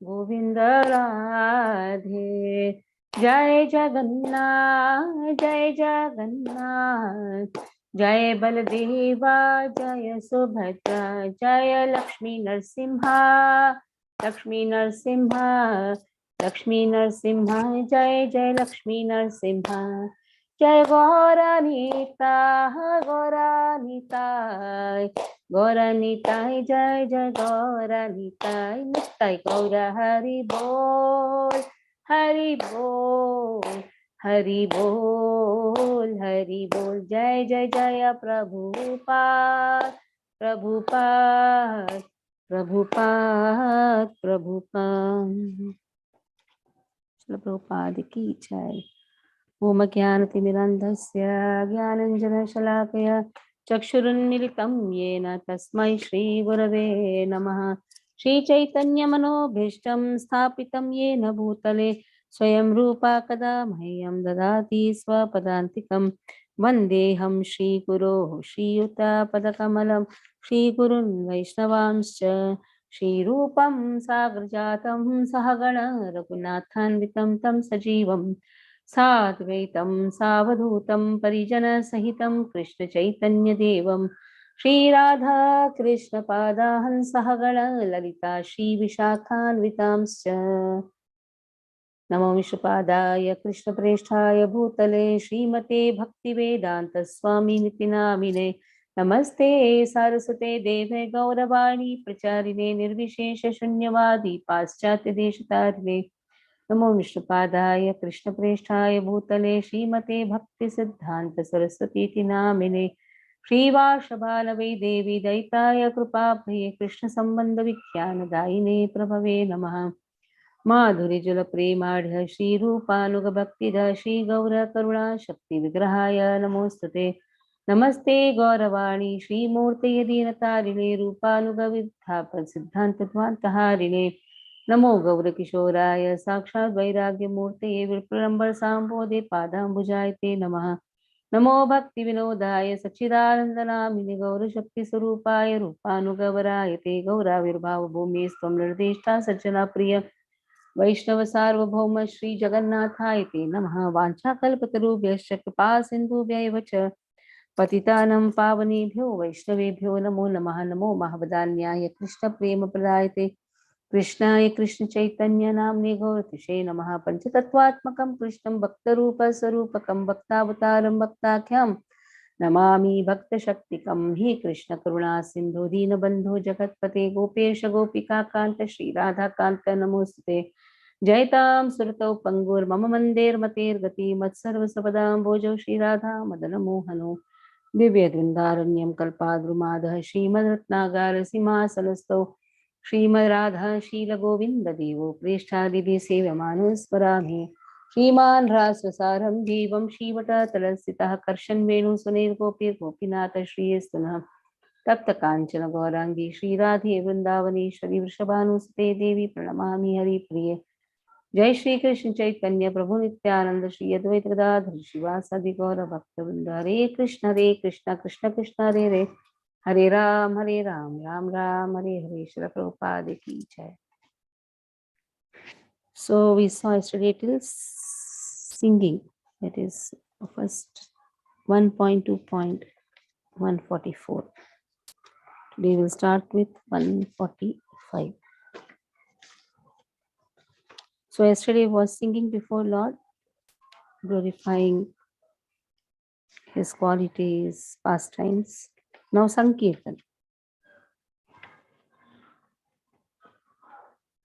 गोविंद राधे। जय जगन्नाथ जय जगन्नाथ, जय बलदेवा जय सुभद्रा, जय लक्ष्मी नरसिंहा लक्ष्मी नरसिंहा लक्ष्मी नरसिंहा, जय जय लक्ष्मी नरसिंहा। जय गौरानीता गौरानीताय गौरानीताय, जय जय गौरानीताय। निताय गौर हरि बोल हरि बोल हरि बोल हरि बोल। जय जय जय प्रभुपाद प्रभुपाद प्रभुपाद प्रभुपाद। श्रील प्रभुपाद की जय। ओम ज्ञानतिमिरन्धस्य ज्ञानञ्जनशलाकया चक्षुरुन्मिलितं येन तस्मै श्रीगुरवे नमः। श्रीचैतन्यमनोभीष्टं स्थापितं येन भूतले स्वयं रूपा कदा मह्यं ददाति स्वपदान्तिकं। वन्देऽहं श्रीगुरोः श्रीयुतापदकमलं श्रीगुरुन् वैष्णवांश्च। श्रीरूपं साग्रजातं सहगण रघुनाथान्वितं तं सजीवं साद्वैतं सावधूतं परिजनसहितं कृष्णचैतन्यदेवं श्रीराधा कृष्णपादान् सहगण ललिता श्रीविशाखान्वितांश्च। नमो विष्णुपादाय कृष्णप्रेष्ठाय भूतले श्रीमते भक्तिवेदान्तस्वामिनिति नामिने। नमस्ते सारस्वते देवे गौरवाणी प्रचारिणे निर्विशेषशून्यवादी पाश्चात्यदेशतारिणे। नमो विष्णुपादाय कृष्णप्रेष्ठाय भूतले श्रीमते भक्तिसिद्धान्त सरस्वतीति नामिने। श्रीवार्षभानवै देवी दैताय कृपाभये कृष्णसम्बन्धविख्यानदायिने प्रभवे नमः। माधुर्यजलप्रेमाढ्य श्रीरूपानुगभक्तिध श्रीगौरकरुणा शक्तिविग्रहाय नमोस्तुते। नमस्ते गौरवाणी श्रीमूर्तये दीनतारिणे रूपानुगविद्यापसिद्धान्तध्वान्तहारिणे। नमो गौरकिशोराय साक्षात् वैराग्यमूर्तये विप्रलम्बरसाम्बोधे पादाम्बुजायते नमः। नमो भक्तिविनोदाय सच्चिदानन्दनामिने गौरशक्तिस्वरूपाय रूपानुगवरायते गौराविर्भावभूमि स्वं निर्दिष्टा सज्जना प्रिय वैष्णव सार्वभौम श्री जगन्नाथाय ते नमः। वाञ्छाकल्पतरुभ्यश्च कृपा सिन्धुभ्यैव च पतितानं पावनेभ्यो वैष्णवेभ्यो नमो नमः। नमो महावदान्याय कृष्णप्रेमप्रदायते कृष्णाय कृष्णचैतन्य नाम्ने गौरतिषे नमः। पञ्चतत्त्वात्मकं कृष्णं भक्तरूपस्वरूपकं भक्तावतारं भक्ताख्यं नमामि भक्तशक्तिकं। हे कृष्ण करुणा सिन्धु दीनबन्धो जगत्पते गोपेश गोपिकान्त श्रीराधाकान्त नमोस्तुते। जयतां सुरतौ पंगुर्मम मन्देर्मतेर्गति मत्सर्वसपदाम्भोजौ श्रीराधा मदनमोहनो। दिव्यवृन्दारण्यं कल्पाद्रुमादः श्रीमद्रत्नागार सिंहासनस्थौ श्रीमद्राधा शीलगोविन्ददेवो प्रेष्ठादिभिः सेव्यमानो स्मरामि। श्रीमान् राससारं जीवं श्रीवटतलस्थितः कर्षन् वेणुसुनीर्गोपीर्गोपीनाथ श्रीयस्तुनः। तप्तकाञ्चन गौराङ्गी श्रीराधे वृन्दावनेश्वरी वृषभानुसुते देवी प्रणमामि हरिप्रिये। जय श्री कृष्ण चैतन्य प्रभु नित्यानंद श्री अद्वैत गदाधर शिवासादि गौर भक्तवृंद। हरे कृष्ण कृष्ण कृष्ण हरे हरे, हरे राम राम राम हरे हरे। श्रील प्रभुपाद की जय। So we saw yesterday till singing, that is first 1.2.144. Today we'll start with 145. So yesterday was singing before Lord, glorifying his qualities, pastimes. Now Sankirtan.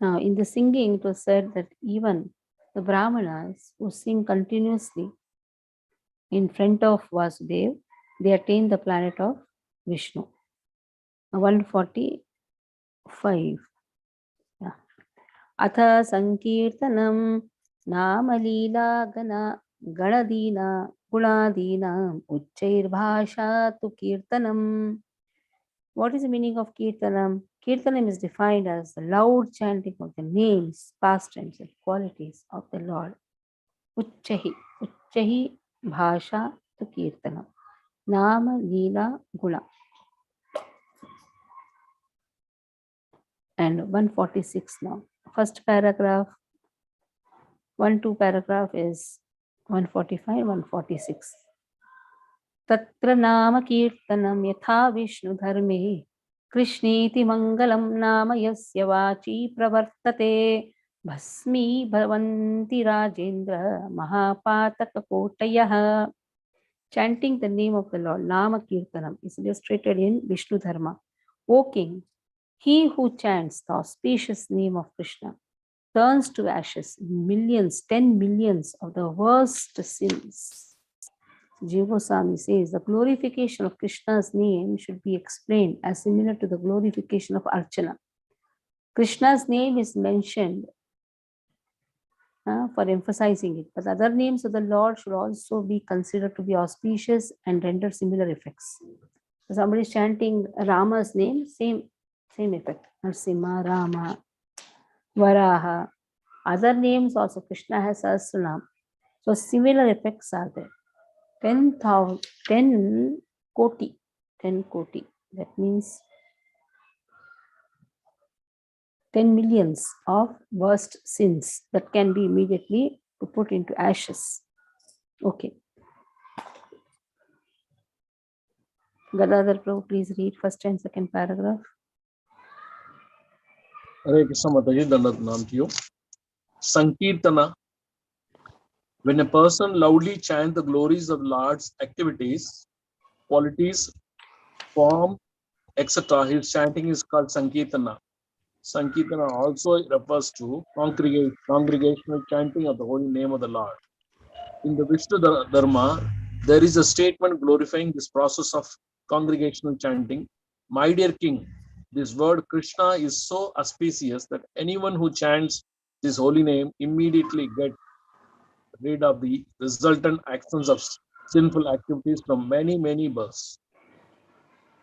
Now in the singing it was said that even the Brahmanas who sing continuously in front of Vasudev, they attain the planet of Vishnu. 145. Yeah. Atha Sankirtanam Namalila Ganadina Guladina Uchchair Bhasha tu Kirtanam. What is the meaning of Kirtanam? Kirtanam is defined as the loud chanting of the names, pastimes, and qualities of the Lord. Uchchahi Bhasha tu Kirtanam. Nama Leela Guna. And 146 now. first paragraph, 1-2 paragraph is 145, 146. Tatra nama kirtanam yatha Vishnu dharme Krishniti mangalam nama yasya vachi pravartate bhasmi bhavanti rajendra mahapataka kotayah. Chanting the name of the Lord, Nama Kirtanam, is illustrated in Vishnu Dharma. O King, he who chants the auspicious name of Krishna turns to ashes millions, 10 millions of the worst sins. Jiva Goswami says the glorification of Krishna's name should be explained as similar to the glorification of Archana. Krishna's name is mentioned for emphasizing it, but other names of the Lord should also be considered to be auspicious and render similar effects. So somebody is chanting Rama's name, same effect. Narsimha, Rama, Varaha. Other names also, Krishna has Sahasranam. So similar effects are there. 10 koti. That means 10 millions of worst sins that can be immediately put into ashes. Okay. Gadadhar Prabhu, please read first and second paragraph. Hare Krishna Mataji, Dandat Nam to you. Sankirtana. When a person loudly chants the glories of Lord's activities, qualities, form, etc., his chanting is called Sankirtana. Sankirtana also refers to congregational chanting of the holy name of the Lord. In the Vishnu Dharma, there is a statement glorifying this process of congregational chanting. My dear king, this word Krishna is so auspicious that anyone who chants this holy name immediately gets rid of the resultant actions of sinful activities from many births.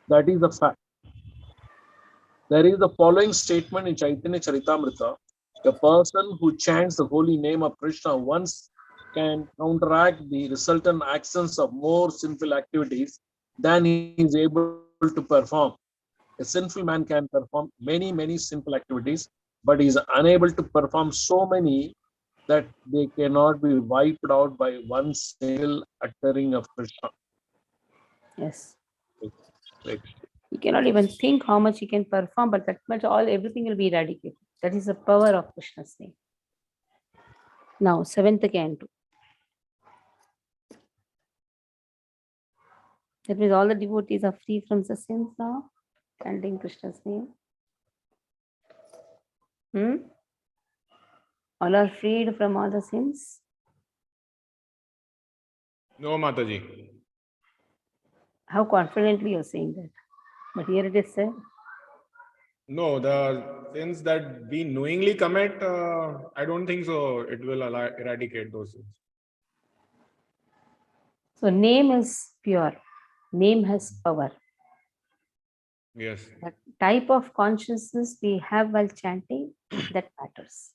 That is the fact. There is the following statement in Chaitanya Charitamrita. A person who chants the holy name of Krishna once can counteract the resultant actions of more sinful activities than he is able to perform. A sinful man can perform many sinful activities, but he is unable to perform so many that they cannot be wiped out by one single uttering of Krishna. Yes. Right. He cannot even think how much he can perform, but that much everything will be eradicated. That is the power of Krishna's name. Now, 7th canto. That means all the devotees are free from the sins now, chanting Krishna's name. All are freed from all the sins. No, Mataji. How confidently you're saying that? But here it is said. No, the sins that we knowingly commit, I don't think so. It will eradicate those sins. So name is pure. Name has power. Yes. The type of consciousness we have while chanting, that matters.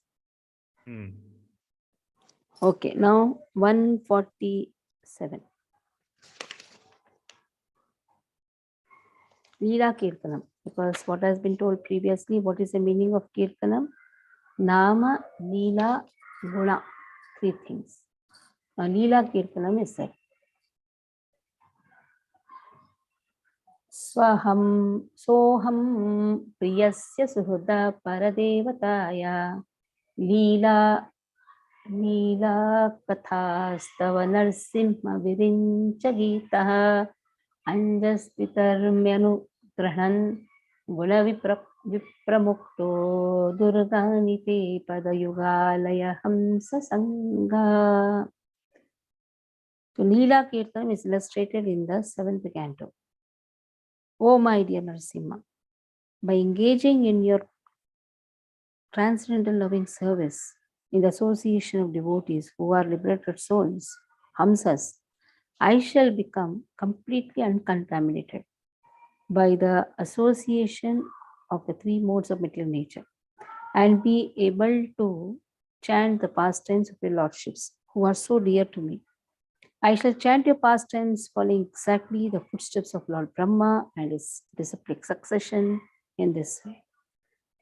Okay, now 147. Leela Kirtanam. Because what has been told previously, what is the meaning of Kirtanam? Nama, Leela, Guna. 3 things. Now Leela Kirtanam is said. Swaham soham priyasya suhada paradevataya Leela kathastava narsimha virincha gitaha anjaspitarmyanu grahan guna vipramukto durganite padayugalaya hamsa sangha. So Leela Kirtanam is illustrated in the 7th canto. Oh my dear Narasimha, by engaging in your transcendental loving service in the association of devotees who are liberated souls, Hamsas, I shall become completely uncontaminated by the association of the 3 modes of material nature and be able to chant the pastimes of your lordships who are so dear to me. I shall chant your pastimes following exactly the footsteps of Lord Brahma and his disciplic succession in this way.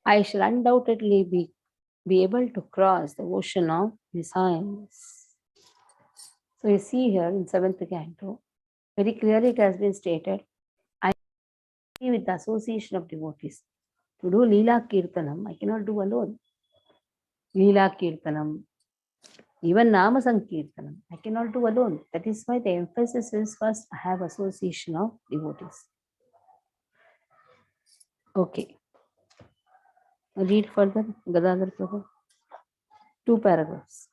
I shall undoubtedly be be able to cross the ocean of desires. So you see here in 7th canto, very clearly it has been stated, I am with the association of devotees. To do Leela Kirtanam, I cannot do alone. Leela Kirtanam, even Nama Sankirtanam, I cannot do alone. That is why the emphasis is first I have association of devotees. Okay. Read further, Gadadhar Prabhu. 2 paragraphs.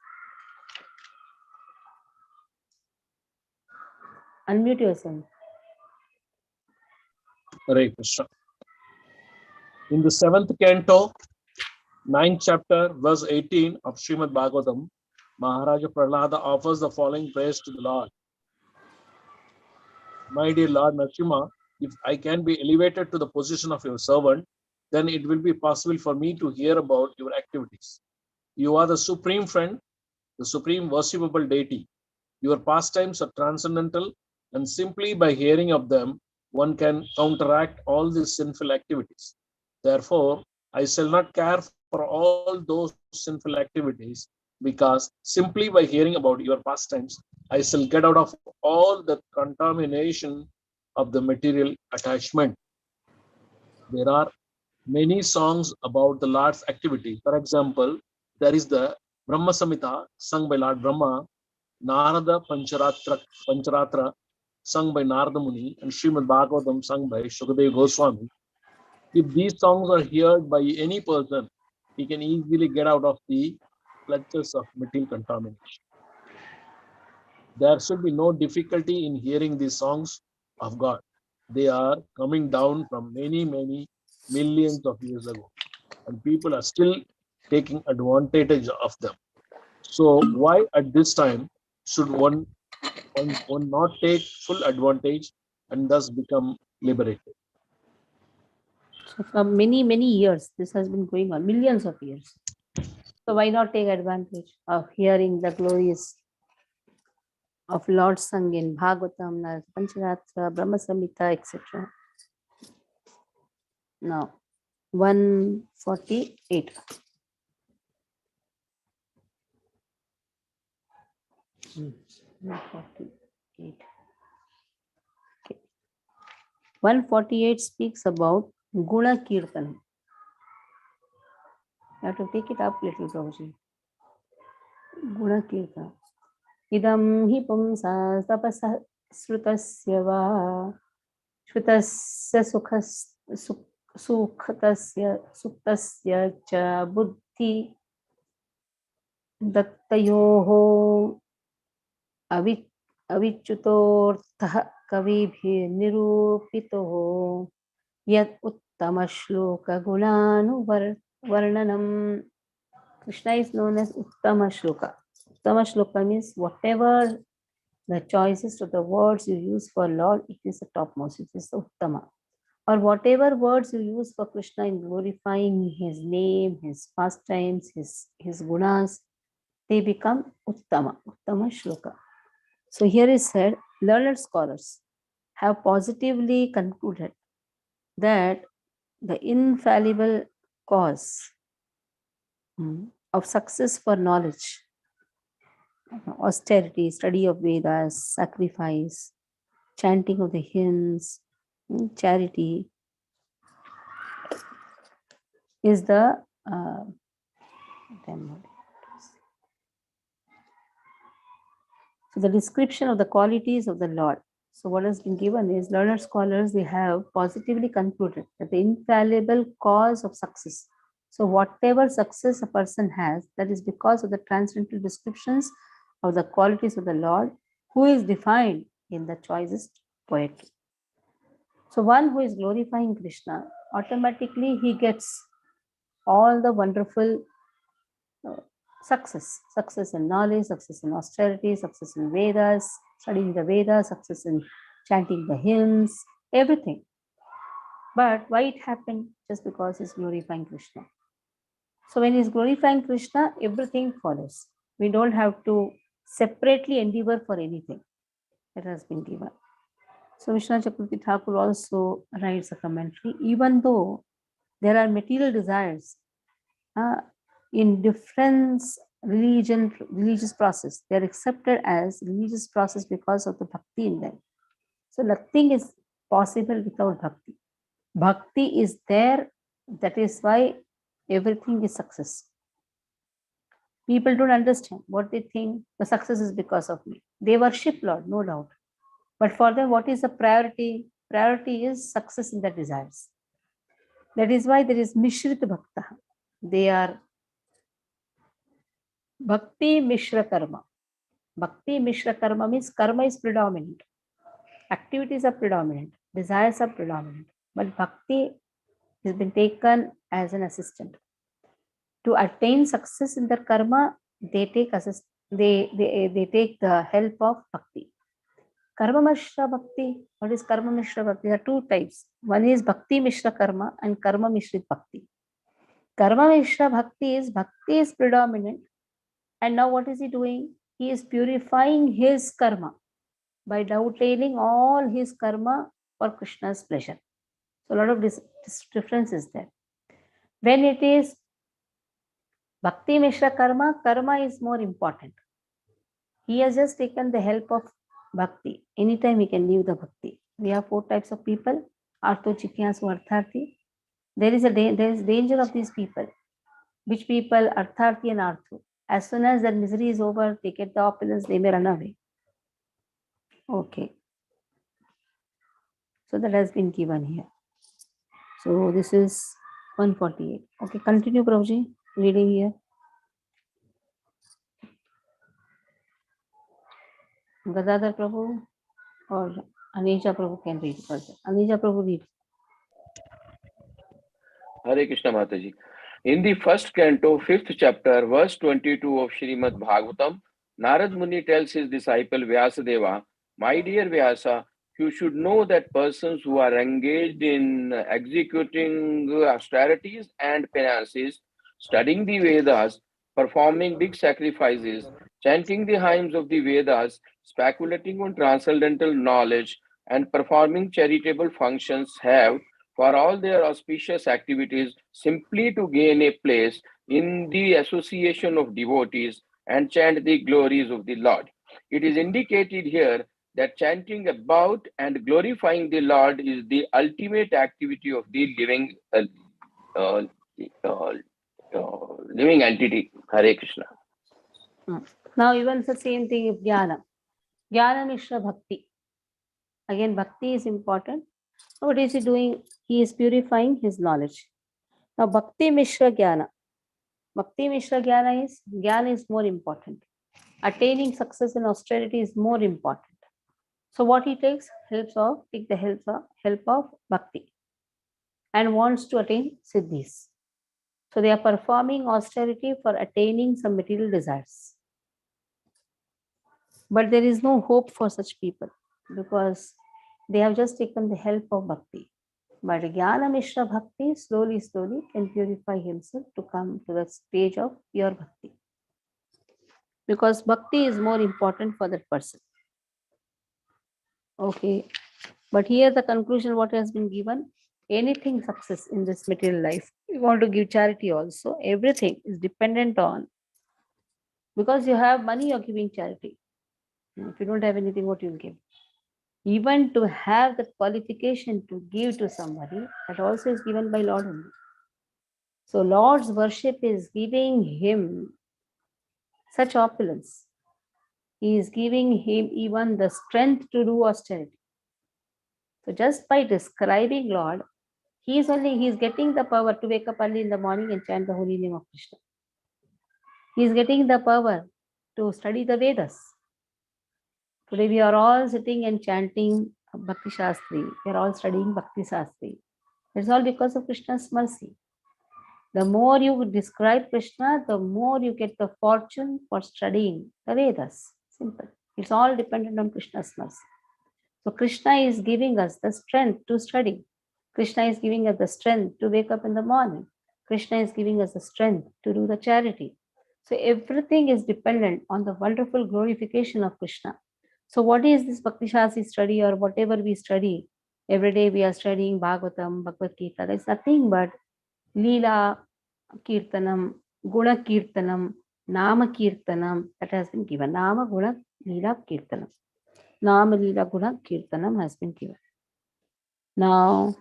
Unmute yourself. Hare Krishna. In the 7th canto, 9th chapter, verse 18 of Srimad Bhagavatam, Maharaja Prahlada offers the following praise to the Lord. My dear Lord Narasimha, if I can be elevated to the position of your servant, then it will be possible for me to hear about your activities. You are the supreme friend, the supreme worshipable deity. Your pastimes are transcendental, and simply by hearing of them, one can counteract all these sinful activities. Therefore, I shall not care for all those sinful activities, because simply by hearing about your pastimes, I shall get out of all the contamination of the material attachment. There are many songs about the Lord's activity. For example, there is the Brahma Samhita sung by Lord Brahma, Narada Pancharatra sung by Narada Muni, and Srimad Bhagavatam sung by Shukadeva Goswami. If these songs are heard by any person, he can easily get out of the clutches of material contamination. There should be no difficulty in hearing these songs of God. They are coming down from many, many millions of years ago, and people are still taking advantage of them. So why at this time should one not take full advantage and thus become liberated? So for many, many years, this has been going on, millions of years. So why not take advantage of hearing the glories of Lord sung in Bhagavatam, Pancharatra, Brahma Samhita, etc. Now, 148. Hmm, 148. Okay. 148 speaks about Guna Kirtan. You have to take it up little, Prabhuji. Guna Kirtan. Idam hi pumsa tapasa srutasya va shrutasya sukhatasya suktasya cha buddhi dattayoho avichutortha kavibhi nirupito yat uttama shloka gulanu varnanam. Krishna is known as Uttama Shloka. Uttama Shloka means whatever the choices of the words you use for Lord, it is the topmost, it is the Uttama. Or whatever words you use for Krishna in glorifying his name, his pastimes, his gunas, they become Uttama Shloka. So here is said, learned scholars have positively concluded that the infallible cause of success for knowledge, austerity, study of Vedas, sacrifice, chanting of the hymns, charity, is the so the description of the qualities of the Lord. So what has been given is, learned scholars, they have positively concluded that the infallible cause of success. So whatever success a person has, that is because of the transcendental descriptions of the qualities of the Lord, who is defined in the choicest poetry. So one who is glorifying Krishna, automatically he gets all the wonderful success in knowledge, success in austerity, success in Vedas, studying the Vedas, success in chanting the hymns, everything. But why it happened? Just because he's glorifying Krishna. So when he's glorifying Krishna, everything follows. We don't have to separately endeavor for anything that has been given. So Vishnu Chakravarti Thakur also writes a commentary, even though there are material desires, in different religious process. They are accepted as religious process because of the bhakti in them. So nothing is possible without bhakti. Bhakti is there. That is why everything is success. People don't understand what they think. The success is because of me. They worship Lord, no doubt. But for them, what is the priority? Priority is success in their desires. That is why there is Mishrit Bhakta. They are Bhakti Mishra Karma. Bhakti Mishra Karma means karma is predominant. Activities are predominant. Desires are predominant. But Bhakti has been taken as an assistant. To attain success in their karma, they take they take the help of Bhakti. Karma Mishra Bhakti. What is Karma Mishra Bhakti? There are two types. One is Bhakti Mishra Karma and Karma Mishra Bhakti. Karma Mishra Bhakti is predominant. And now what is he doing? He is purifying his karma by doubtlaining all his karma for Krishna's pleasure. So a lot of this difference is there. When it is Bhakti Mishra Karma, karma is more important. He has just taken the help of Bhakti. Anytime he can leave the Bhakti. We have 4 types of people. Artho, Chikyasu, Artharthi. There is danger of these people. Which people? Artharthi and Artho. As soon as their misery is over, they get the opulence, they may run away. Okay. So that has been given here. So this is 148. Okay, continue, Prabhuji, reading here. Gadadhar Prabhu or Anisha Prabhu can read further. Anisha Prabhu read. Hare Krishna Mataji. In the first canto, 5th chapter, verse 22 of Srimad Bhagavatam, Narad Muni tells his disciple Vyasadeva, "My dear Vyasa, you should know that persons who are engaged in executing austerities and penances, studying the Vedas, performing big sacrifices, chanting the hymns of the Vedas, speculating on transcendental knowledge, and performing charitable functions have, for all their auspicious activities, simply to gain a place in the association of devotees and chant the glories of the Lord." It is indicated here that chanting about and glorifying the Lord is the ultimate activity of the living living entity. Hare Krishna. Now even the same thing is Jnana. Jnana Mishra Bhakti. Again, Bhakti is important. What is he doing? He is purifying his knowledge. Now Bhakti Mishra Jnana. Bhakti Mishra Jnana is more important. Attaining success in austerity is more important. So what he takes? Take the help of Bhakti and wants to attain siddhis. So they are performing austerity for attaining some material desires. But there is no hope for such people because they have just taken the help of Bhakti. But Jnana Mishra Bhakti slowly can purify himself to come to the stage of pure Bhakti. Because Bhakti is more important for that person. Okay. But here the conclusion what has been given, anything success in this material life, you want to give charity also, everything is dependent on, because you have money, you're giving charity. If you don't have anything, what you'll give? Even to have the qualification to give to somebody, that also is given by Lord only. So Lord's worship is giving him such opulence. He is giving him even the strength to do austerity. So just by describing Lord, he is getting the power to wake up early in the morning and chant the holy name of Krishna. He is getting the power to study the Vedas. Today we are all sitting and chanting Bhakti Shastri. We are all studying Bhakti Shastri. It's all because of Krishna's mercy. The more you describe Krishna, the more you get the fortune for studying the Vedas. Simple. It's all dependent on Krishna's mercy. So Krishna is giving us the strength to study. Krishna is giving us the strength to wake up in the morning. Krishna is giving us the strength to do the charity. So everything is dependent on the wonderful glorification of Krishna. So what is this Bhakti Shastri study or whatever we study? Every day we are studying Bhagavatam, Bhagavad Gita. There's nothing but Leela, Kirtanam, Guna Kirtanam, Nama Kirtanam, that has been given. Nama Guna Leela Kirtanam. Nama Leela Guna Kirtanam has been given. Now,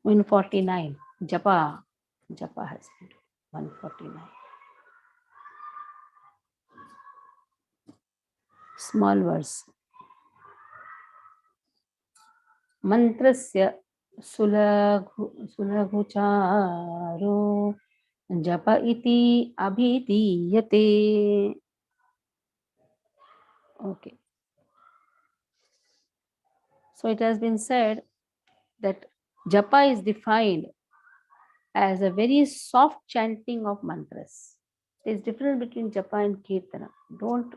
149, Japa. Japa has been given. 149. Small verse. Mantrasya Sulaghucharo Japa iti abhidiyate. Okay. So it has been said that Japa is defined as a very soft chanting of mantras. There is difference between Japa and Kirtana. Don't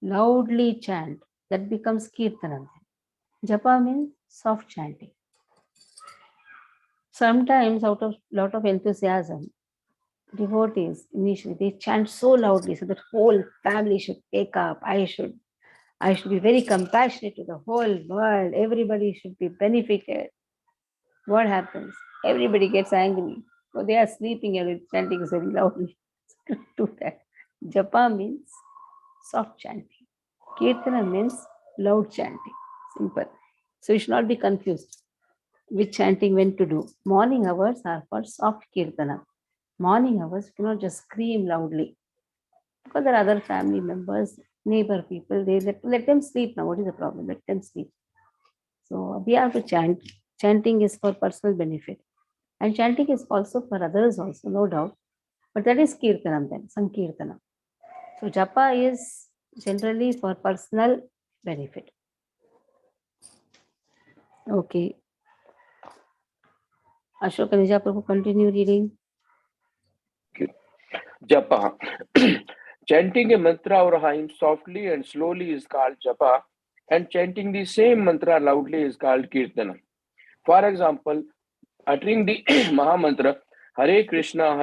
loudly chant. That becomes Kirtana. Japa means soft chanting. Sometimes out of lot of enthusiasm, devotees initially they chant so loudly so that whole family should take up. I should be very compassionate to the whole world. Everybody should be benefited. What happens? Everybody gets angry. So they are sleeping and chanting very loudly. Do that. Japa means soft chanting. Kirtana means loud chanting. Simple. So you should not be confused which chanting when to do. Morning hours are for soft kirtana. Morning hours, you cannot just scream loudly. Because there are other family members, neighbor people, they let them sleep now. What is the problem? Let them sleep. So we have to chant. Chanting is for personal benefit. And chanting is also for others also, no doubt. But that is kirtanam then, sankirtanam. So japa is generally for personal benefit. Okay. Ashoka Nija Prabhu, continue reading. Japa. Chanting a mantra or hymn softly and slowly is called japa, and chanting the same mantra loudly is called kirtana. For example, uttering the Mahamantra Hare Krishna,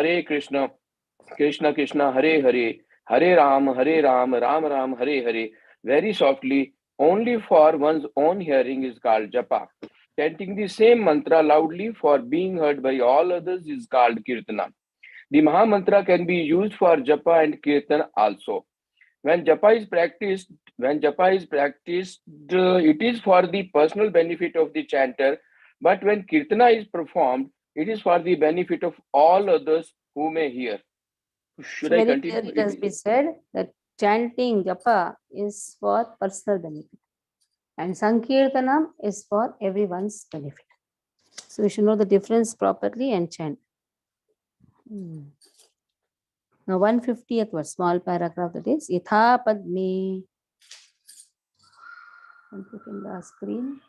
Krishna Krishna, Hare Hare, Hare Ram, Ram Ram, Hare Hare, very softly, only for one's own hearing is called japa. Chanting the same mantra loudly for being heard by all others is called kirtana. The Mahamantra can be used for japa and kirtan also. When japa is practiced, it is for the personal benefit of the chanter. But when kirtana is performed, it is for the benefit of all others who may hear. Should I continue? Very clearly it has been said that chanting japa is for personal benefit and sankirtanam is for everyone's benefit. So we should know the difference properly and chant. Now 150th verse, small paragraph, that is Yatha Padme. Can put in the screen.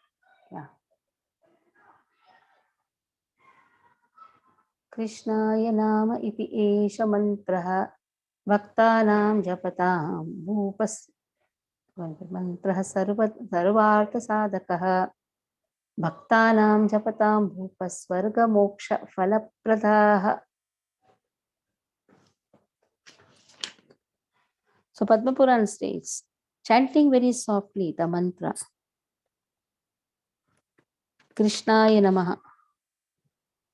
Yeah. Krishnaya nama iti esha mantraha bhaktanam japatam bhupas mantraha sarvartha sadakaha bhaktanam japatam bhupas svarga moksha phalapradaha. So Padma Puran states, chanting very softly the mantra Krishnaya Namaha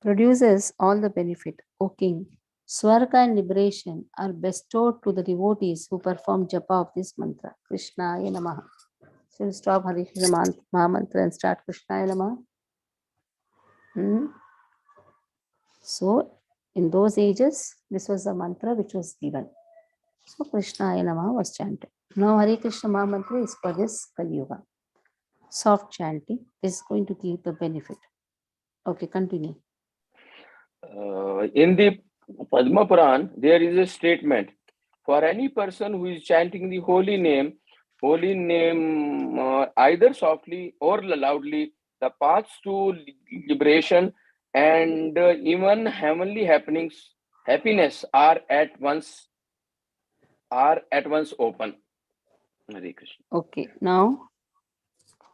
produces all the benefit. O King, Swarga and liberation are bestowed to the devotees who perform japa of this mantra. Krishnaya Namaha. So we'll stop Hare Krishna Mahamantra and start Krishnaya Namaha. So in those ages, this was the mantra which was given. So Krishnaya Namaha was chanted. Now Hare Krishna Mahamantra is for this Kali Yuga. Soft chanting is going to give the benefit. Okay, continue. In the Padma Puran, there is a statement for any person who is chanting the holy name either softly or loudly, the paths to liberation and even heavenly happiness are at once open. Hare Krishna. Okay, now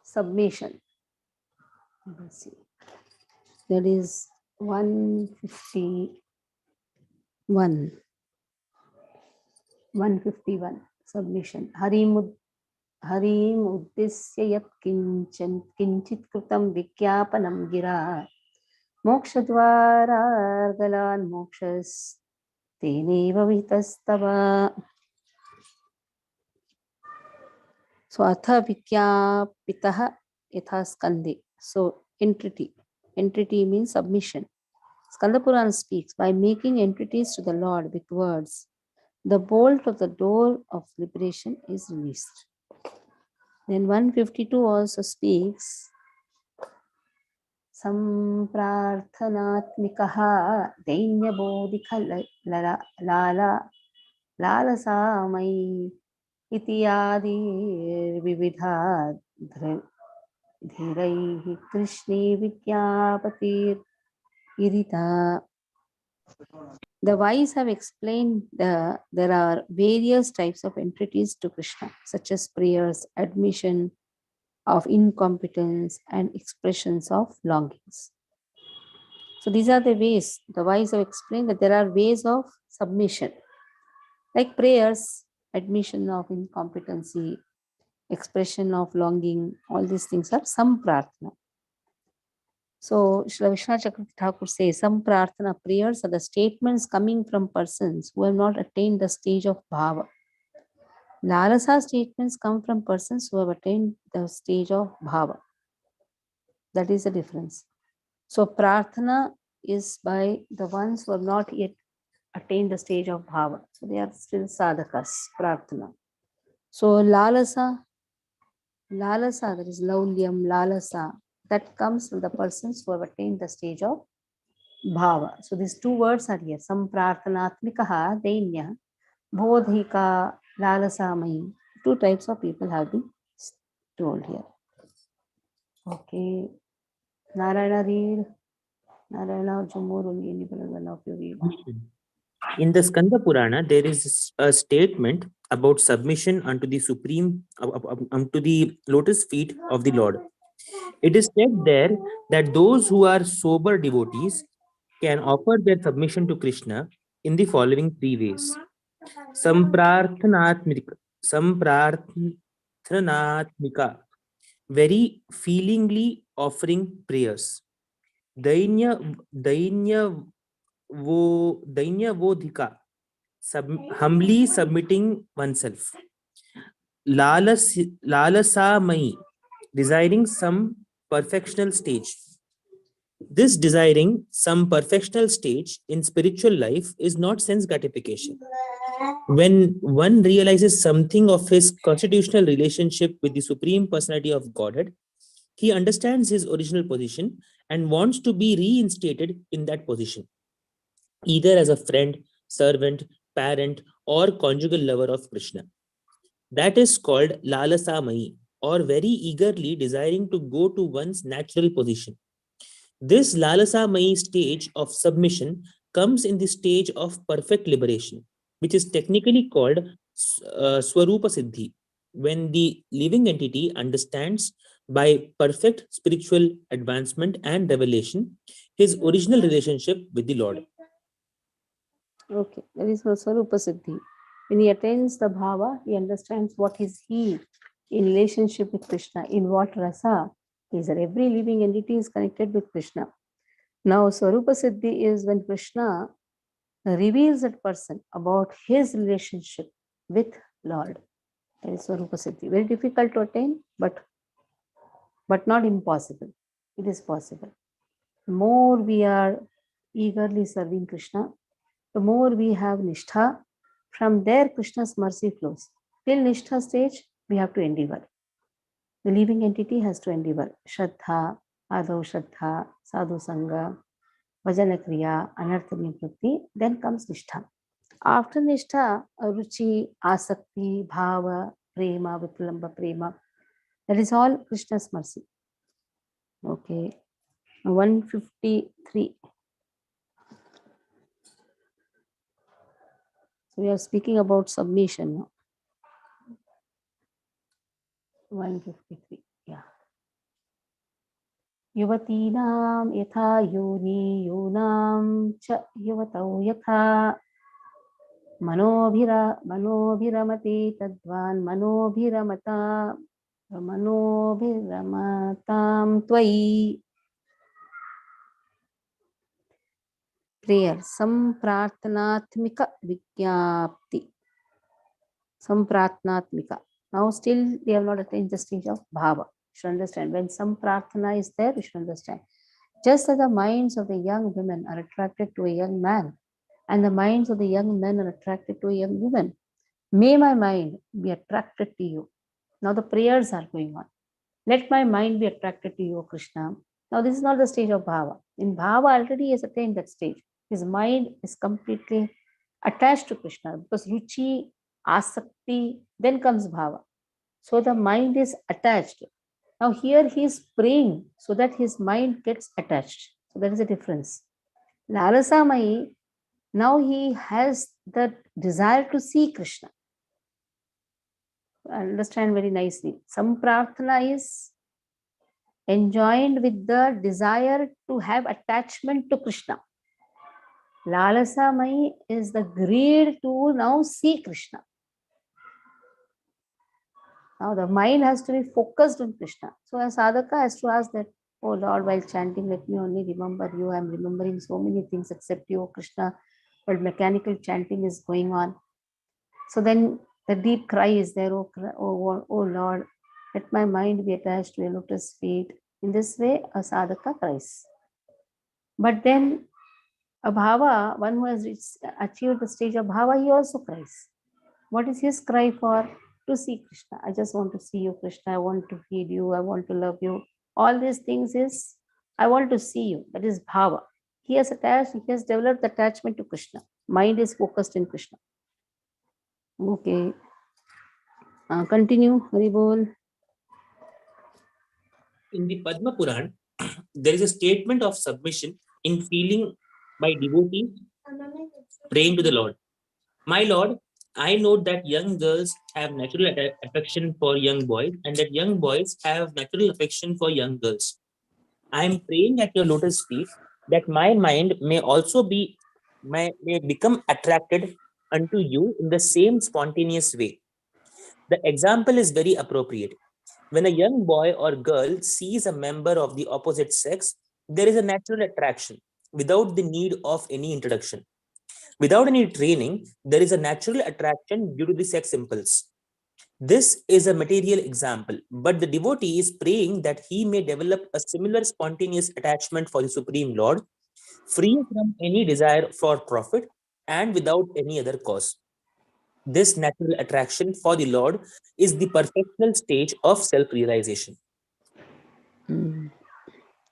submission. Let's see. That is 151. 151. Submission. Harim uddisya yat kinchit kritam vikyapanam gira mokshadvara argalan mokshas तेनैव विहितस्तव. So atha vikyapitah yatha skande. So entreaty. Entreaty means submission. Skanda Purana speaks, by making entreaties to the Lord with words, the bolt of the door of liberation is released. Then 152 also speaks, Samprarthanatmikaha dainyabodhika lala lalasamai itiyadi vividha dhiraihi krishni vidyapatir irita. The wise have explained there are various types of entreaties to Krishna, such as prayers, admission of incompetence, and expressions of longings. So these are the ways. The wise have explained that there are ways of submission, like prayers, admission of incompetency, expression of longing. All these things are samprarthana. So Srila Vishwanath Chakravarti Thakur says, some prarthana prayers are the statements coming from persons who have not attained the stage of bhava. Lalasa statements come from persons who have attained the stage of bhava. That is the difference. So prarthana is by the ones who have not yet attained the stage of bhava. So they are still sadhakas, prarthana. So lalasa, that is laulyam, lalasa, that comes from the persons who have attained the stage of bhava. So these two words are here. Samprarthanatmikaha dainya bodhika lalasamai. Two types of people have been told here. Okay. Narayana read. Narayana or Jamur, only anybody one of you read. In the Skanda Purana, there is a statement about submission unto the supreme, unto the lotus feet of the Lord. It is said there that those who are sober devotees can offer their submission to Krishna in the following three ways. Samprarthanatmika, very feelingly offering prayers. Dainya humbly submitting oneself. Lalasamai, desiring some perfectional stage. This desiring some perfectional stage in spiritual life is not sense gratification. When one realizes something of his constitutional relationship with the Supreme Personality of Godhead, he understands his original position and wants to be reinstated in that position, either as a friend, servant, parent, or conjugal lover of Krishna. That is called lalasamai, or very eagerly desiring to go to one's natural position. This lalasamai stage of submission comes in the stage of perfect liberation, which is technically called Swarupa Siddhi, when the living entity understands by perfect spiritual advancement and revelation his original relationship with the Lord. Okay, that is Swarupa Siddhi. When he attains the bhava, he understands what is he in relationship with Krishna, in what rasa is that every living entity is connected with Krishna. Now, Swarupa Siddhi is when Krishna reveals that person about his relationship with Lord. That is Swarupa Siddhi. Very difficult to attain, but not impossible. It is possible. The more we are eagerly serving Krishna, the more we have nishtha. From there, Krishna's mercy flows. Till nishtha stage, we have to endeavor. The living entity has to endeavor. Shraddha, Adau Shraddha, Sadhu Sangha, Vajana Kriya, Anartha Nivritti, then comes nishtha. After nishtha, Ruchi, Asakti, Bhava, Prema, Vipralamba Prema. That is all Krishna's mercy. Okay. 153. So we are speaking about submission now. 153. Yeah. Yuvatinam yatha yoni yunam cha yuvatau yatha manobhiramati tadvan manobhiramatam tvai. prayer. Samprarthanatmika vigyapti. Samprarthanatmika. Now still we have not attained the stage of bhava. You should understand. When samprarthana is there, you should understand. Just as the minds of the young women are attracted to a young man, and the minds of the young men are attracted to a young woman, may my mind be attracted to you. Now the prayers are going on. Let my mind be attracted to you, O Krishna. Now this is not the stage of bhava. In bhava already he has attained that stage. His mind is completely attached to Krishna because ruchi, asakti, then comes bhava. So the mind is attached. Now here he is praying so that his mind gets attached. So there is a difference. Lalasamai, now he has the desire to see Krishna. Understand very nicely. Samprarthana is enjoined with the desire to have attachment to Krishna. Lalasamai is the greed to now see Krishna. Now the mind has to be focused on Krishna. So a sadhaka has to ask that, oh Lord, while chanting, let me only remember you. I am remembering so many things except you, Krishna. But mechanical chanting is going on. So then the deep cry is there, oh Lord, let my mind be attached to your lotus feet. In this way, a sadhaka cries. But then a bhava, one who has achieved the stage of bhava, he also cries. What is his cry for? To see Krishna. I just want to see you, Krishna. I want to feed you. I want to love you. All these things is, I want to see you. That is bhava. He has attached, he has developed attachment to Krishna. Mind is focused in Krishna. Okay. Continue, Haribol. In the Padma Puran, there is a statement of submission in feeling by devotees praying to the Lord. My Lord, I know that young girls have natural affection for young boys and that young boys have natural affection for young girls. I am praying at your lotus feet that my mind may also may become attracted unto you in the same spontaneous way. The example is very appropriate. When a young boy or girl sees a member of the opposite sex, there is a natural attraction without the need of any introduction. Without any training, there is a natural attraction due to the sex impulse. This is a material example, but the devotee is praying that he may develop a similar spontaneous attachment for the Supreme Lord, free from any desire for profit and without any other cause. This natural attraction for the Lord is the perfectional stage of self-realization.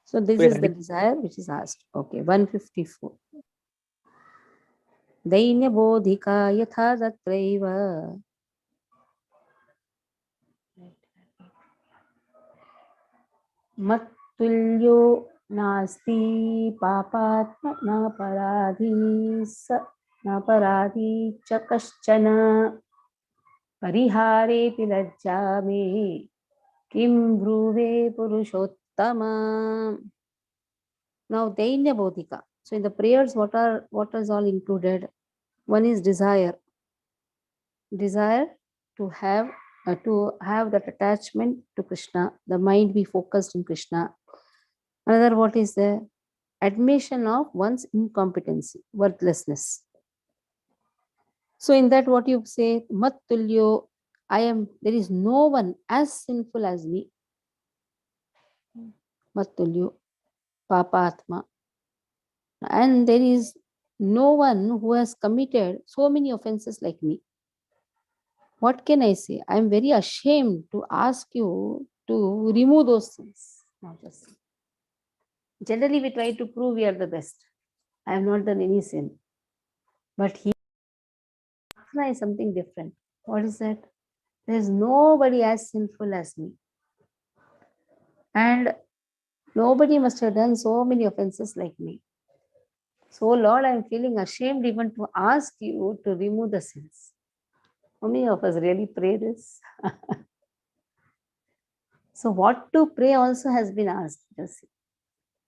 So this is the desire which is asked. Okay, 154. Dainyabodhika yatha tatraiva mattulyo nasti papatma naparadhi cha kaschana parihare pilajjame kim bhruve purushottama. Now Dainya Bodhika. So in the prayers, what is all included? One is desire to have that attachment to Krishna, the mind be focused in Krishna. Another, what is the admission of one's incompetency, worthlessness. So in that, what you say, Mattulyo, there is no one as sinful as me. Mattulyo, Papatma. And there is no one who has committed so many offenses like me. What can I say? I am very ashamed to ask you to remove those sins. Now just generally we try to prove we are the best. I have not done any sin. But here is something different. What is that? There is nobody as sinful as me. And nobody must have done so many offenses like me. So Lord, I am feeling ashamed even to ask you to remove the sins. How many of us really pray this? So what to pray also has been asked.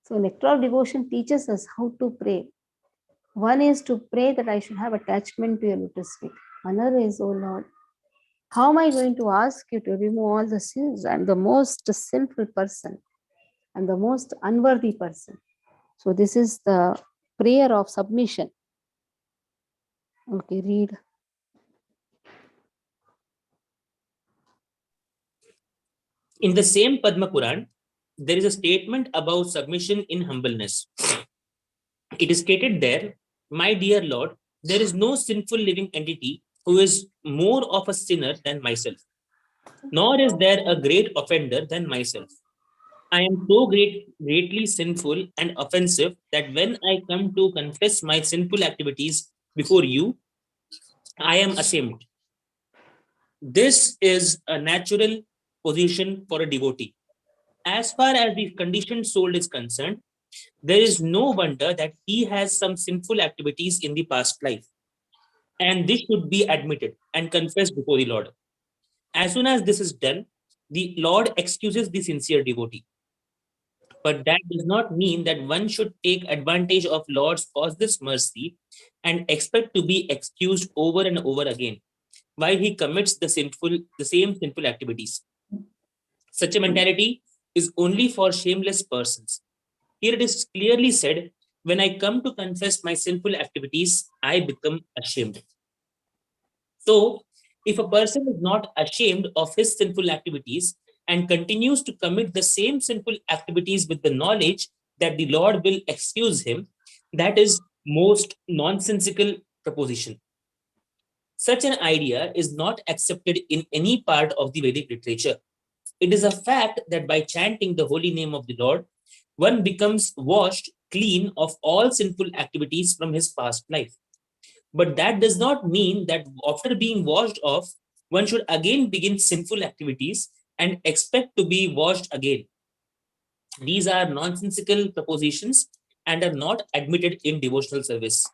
So Nectar of Devotion teaches us how to pray. One is to pray that I should have attachment to your lotus feet. Another is, oh Lord, how am I going to ask you to remove all the sins? I'm the most sinful person. I'm the most unworthy person. So this is the prayer of submission. Okay, read. In the same Padma Puran, there is a statement about submission in humbleness. It is stated there, my dear Lord, there is no sinful living entity who is more of a sinner than myself, nor is there a great offender than myself. I am so greatly sinful and offensive that when I come to confess my sinful activities before you, I am ashamed. This is a natural position for a devotee. As far as the conditioned soul is concerned, there is no wonder that he has some sinful activities in the past life. And this should be admitted and confessed before the Lord. As soon as this is done, the Lord excuses the sincere devotee. But that does not mean that one should take advantage of Lord's causeless mercy and expect to be excused over and over again while he commits the same sinful activities. Such a mentality is only for shameless persons. Here it is clearly said, when I come to confess my sinful activities, I become ashamed. So, if a person is not ashamed of his sinful activities and continues to commit the same sinful activities with the knowledge that the Lord will excuse him, that is most nonsensical proposition. Such an idea is not accepted in any part of the Vedic literature. It is a fact that by chanting the holy name of the Lord, one becomes washed clean of all sinful activities from his past life. But that does not mean that after being washed off, one should again begin sinful activities and expect to be washed again. These are nonsensical propositions and are not admitted in devotional service.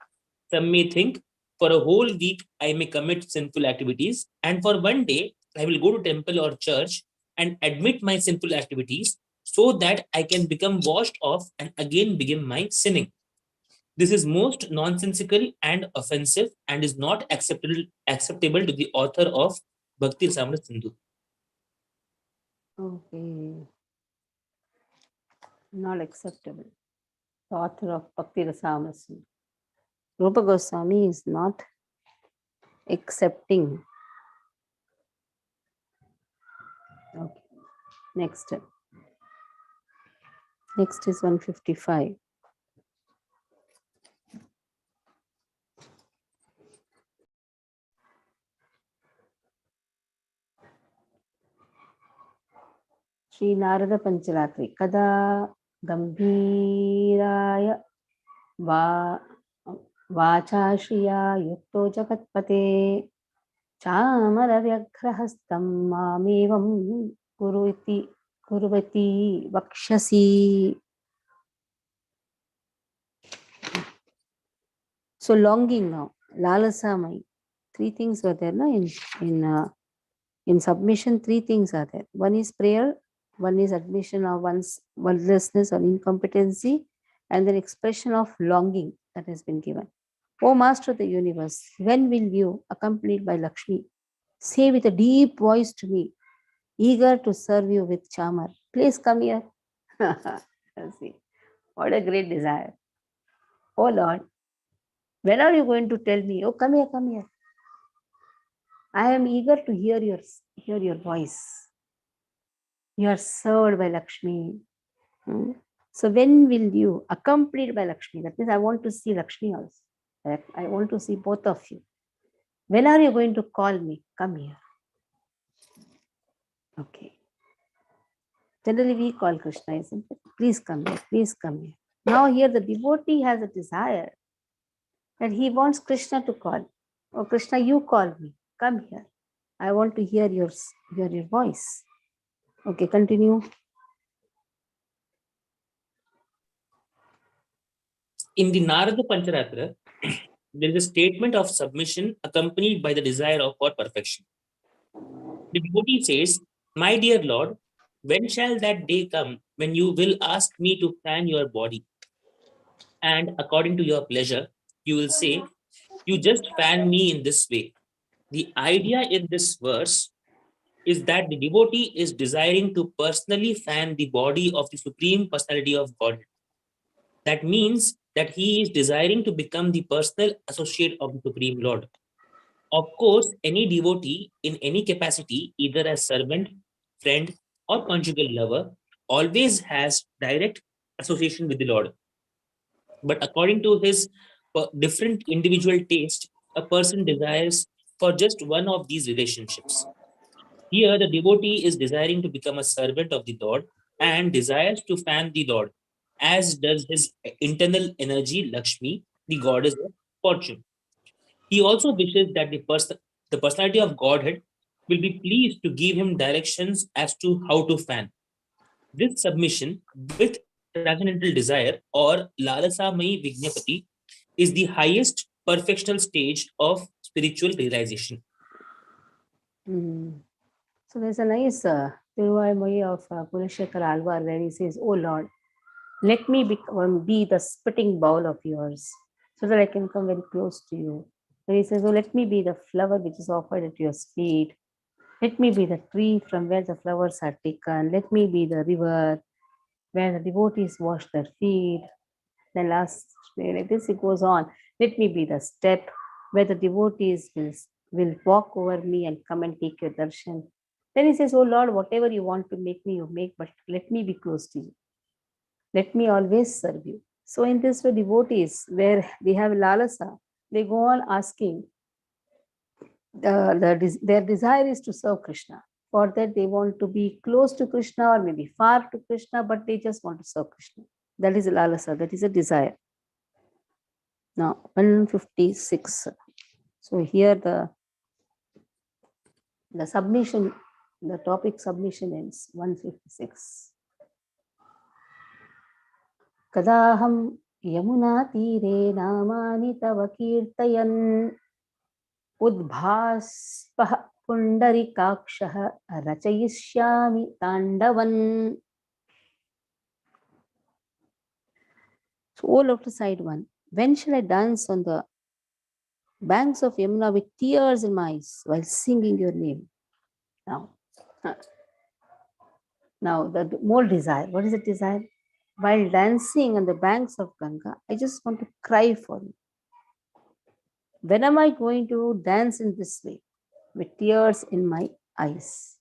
Some may think, for a whole week I may commit sinful activities, and for one day I will go to temple or church and admit my sinful activities so that I can become washed off and again begin my sinning. This is most nonsensical and offensive and is not acceptable to the author of Bhakti Rasamrita Sindhu. Okay, not acceptable. The author of Bhakti Rasamrita. Rupa Goswami is not accepting. Okay, next. Next is 155. Shri Narada Pancharatri. Kada Gambhiraya Vacha Shriya Yukto Jagatpate Chamara Vyagrahastam Mamevam Kurvati Vakshasi. So longing now, lalasamai. Three things were there, no? In submission, three things are there. One is prayer, one is admission of one's worthlessness or incompetency, and then expression of longing that has been given. O Master of the Universe, when will you, accompanied by Lakshmi, say with a deep voice to me, eager to serve you with chamar, please come here. See, what a great desire. Oh Lord, when are you going to tell me, oh, come here, come here. I am eager to hear your voice. You are served by Lakshmi. So when will you, accompanied by Lakshmi, that means I want to see Lakshmi also. I want to see both of you. When are you going to call me? Come here. Okay. Generally we call Krishna, isn't it? Please come here, please come here. Now here the devotee has a desire that he wants Krishna to call. Oh Krishna, you call me. Come here. I want to hear your voice. Okay, continue. In the Narada Pancharatra, there is a statement of submission accompanied by the desire for perfection. The devotee says, my dear Lord, when shall that day come when you will ask me to fan your body? And according to your pleasure, you will say, you just fan me in this way. The idea in this verse is that the devotee is desiring to personally fan the body of the Supreme Personality of God. That means that he is desiring to become the personal associate of the Supreme Lord. Of course, any devotee in any capacity, either as servant, friend, or conjugal lover, always has direct association with the Lord. But according to his different individual taste, a person desires for just one of these relationships. Here, the devotee is desiring to become a servant of the Lord and desires to fan the Lord, as does his internal energy, Lakshmi, the goddess of fortune. He also wishes that the personality of Godhead will be pleased to give him directions as to how to fan. This submission with transcendental desire or Lalasa Mai Vignapati is the highest perfectional stage of spiritual realization. So there's a nice Tiruvaimai of Kulashekar Alvar where he says, "Oh Lord, let me be the spitting bowl of yours so that I can come very close to you." Where he says, "Oh, let me be the flower which is offered at your feet. Let me be the tree from where the flowers are taken. Let me be the river where the devotees wash their feet." Then last, like this, it goes on. "Let me be the step where the devotees will walk over me and come and take your darshan." Then he says, "Oh Lord, whatever you want to make me, you make, but let me be close to you. Let me always serve you." So in this way, devotees, where they have lalasa, they go on asking, their desire is to serve Krishna. For that, they want to be close to Krishna or maybe far to Krishna, but they just want to serve Krishna. That is lalasa, that is a desire. Now, 156. So here the submission, the topic submission ends, 156. Kadaham yamuna tire namani tava kirtayan udbhaspah pundarikakshah rachayishyami tandavan. So all of the side one. When shall I dance on the banks of Yamuna with tears in my eyes while singing your name? Now the more desire. What is the desire? While dancing on the banks of Ganga, I just want to cry for you. When am I going to dance in this way? With tears in my eyes.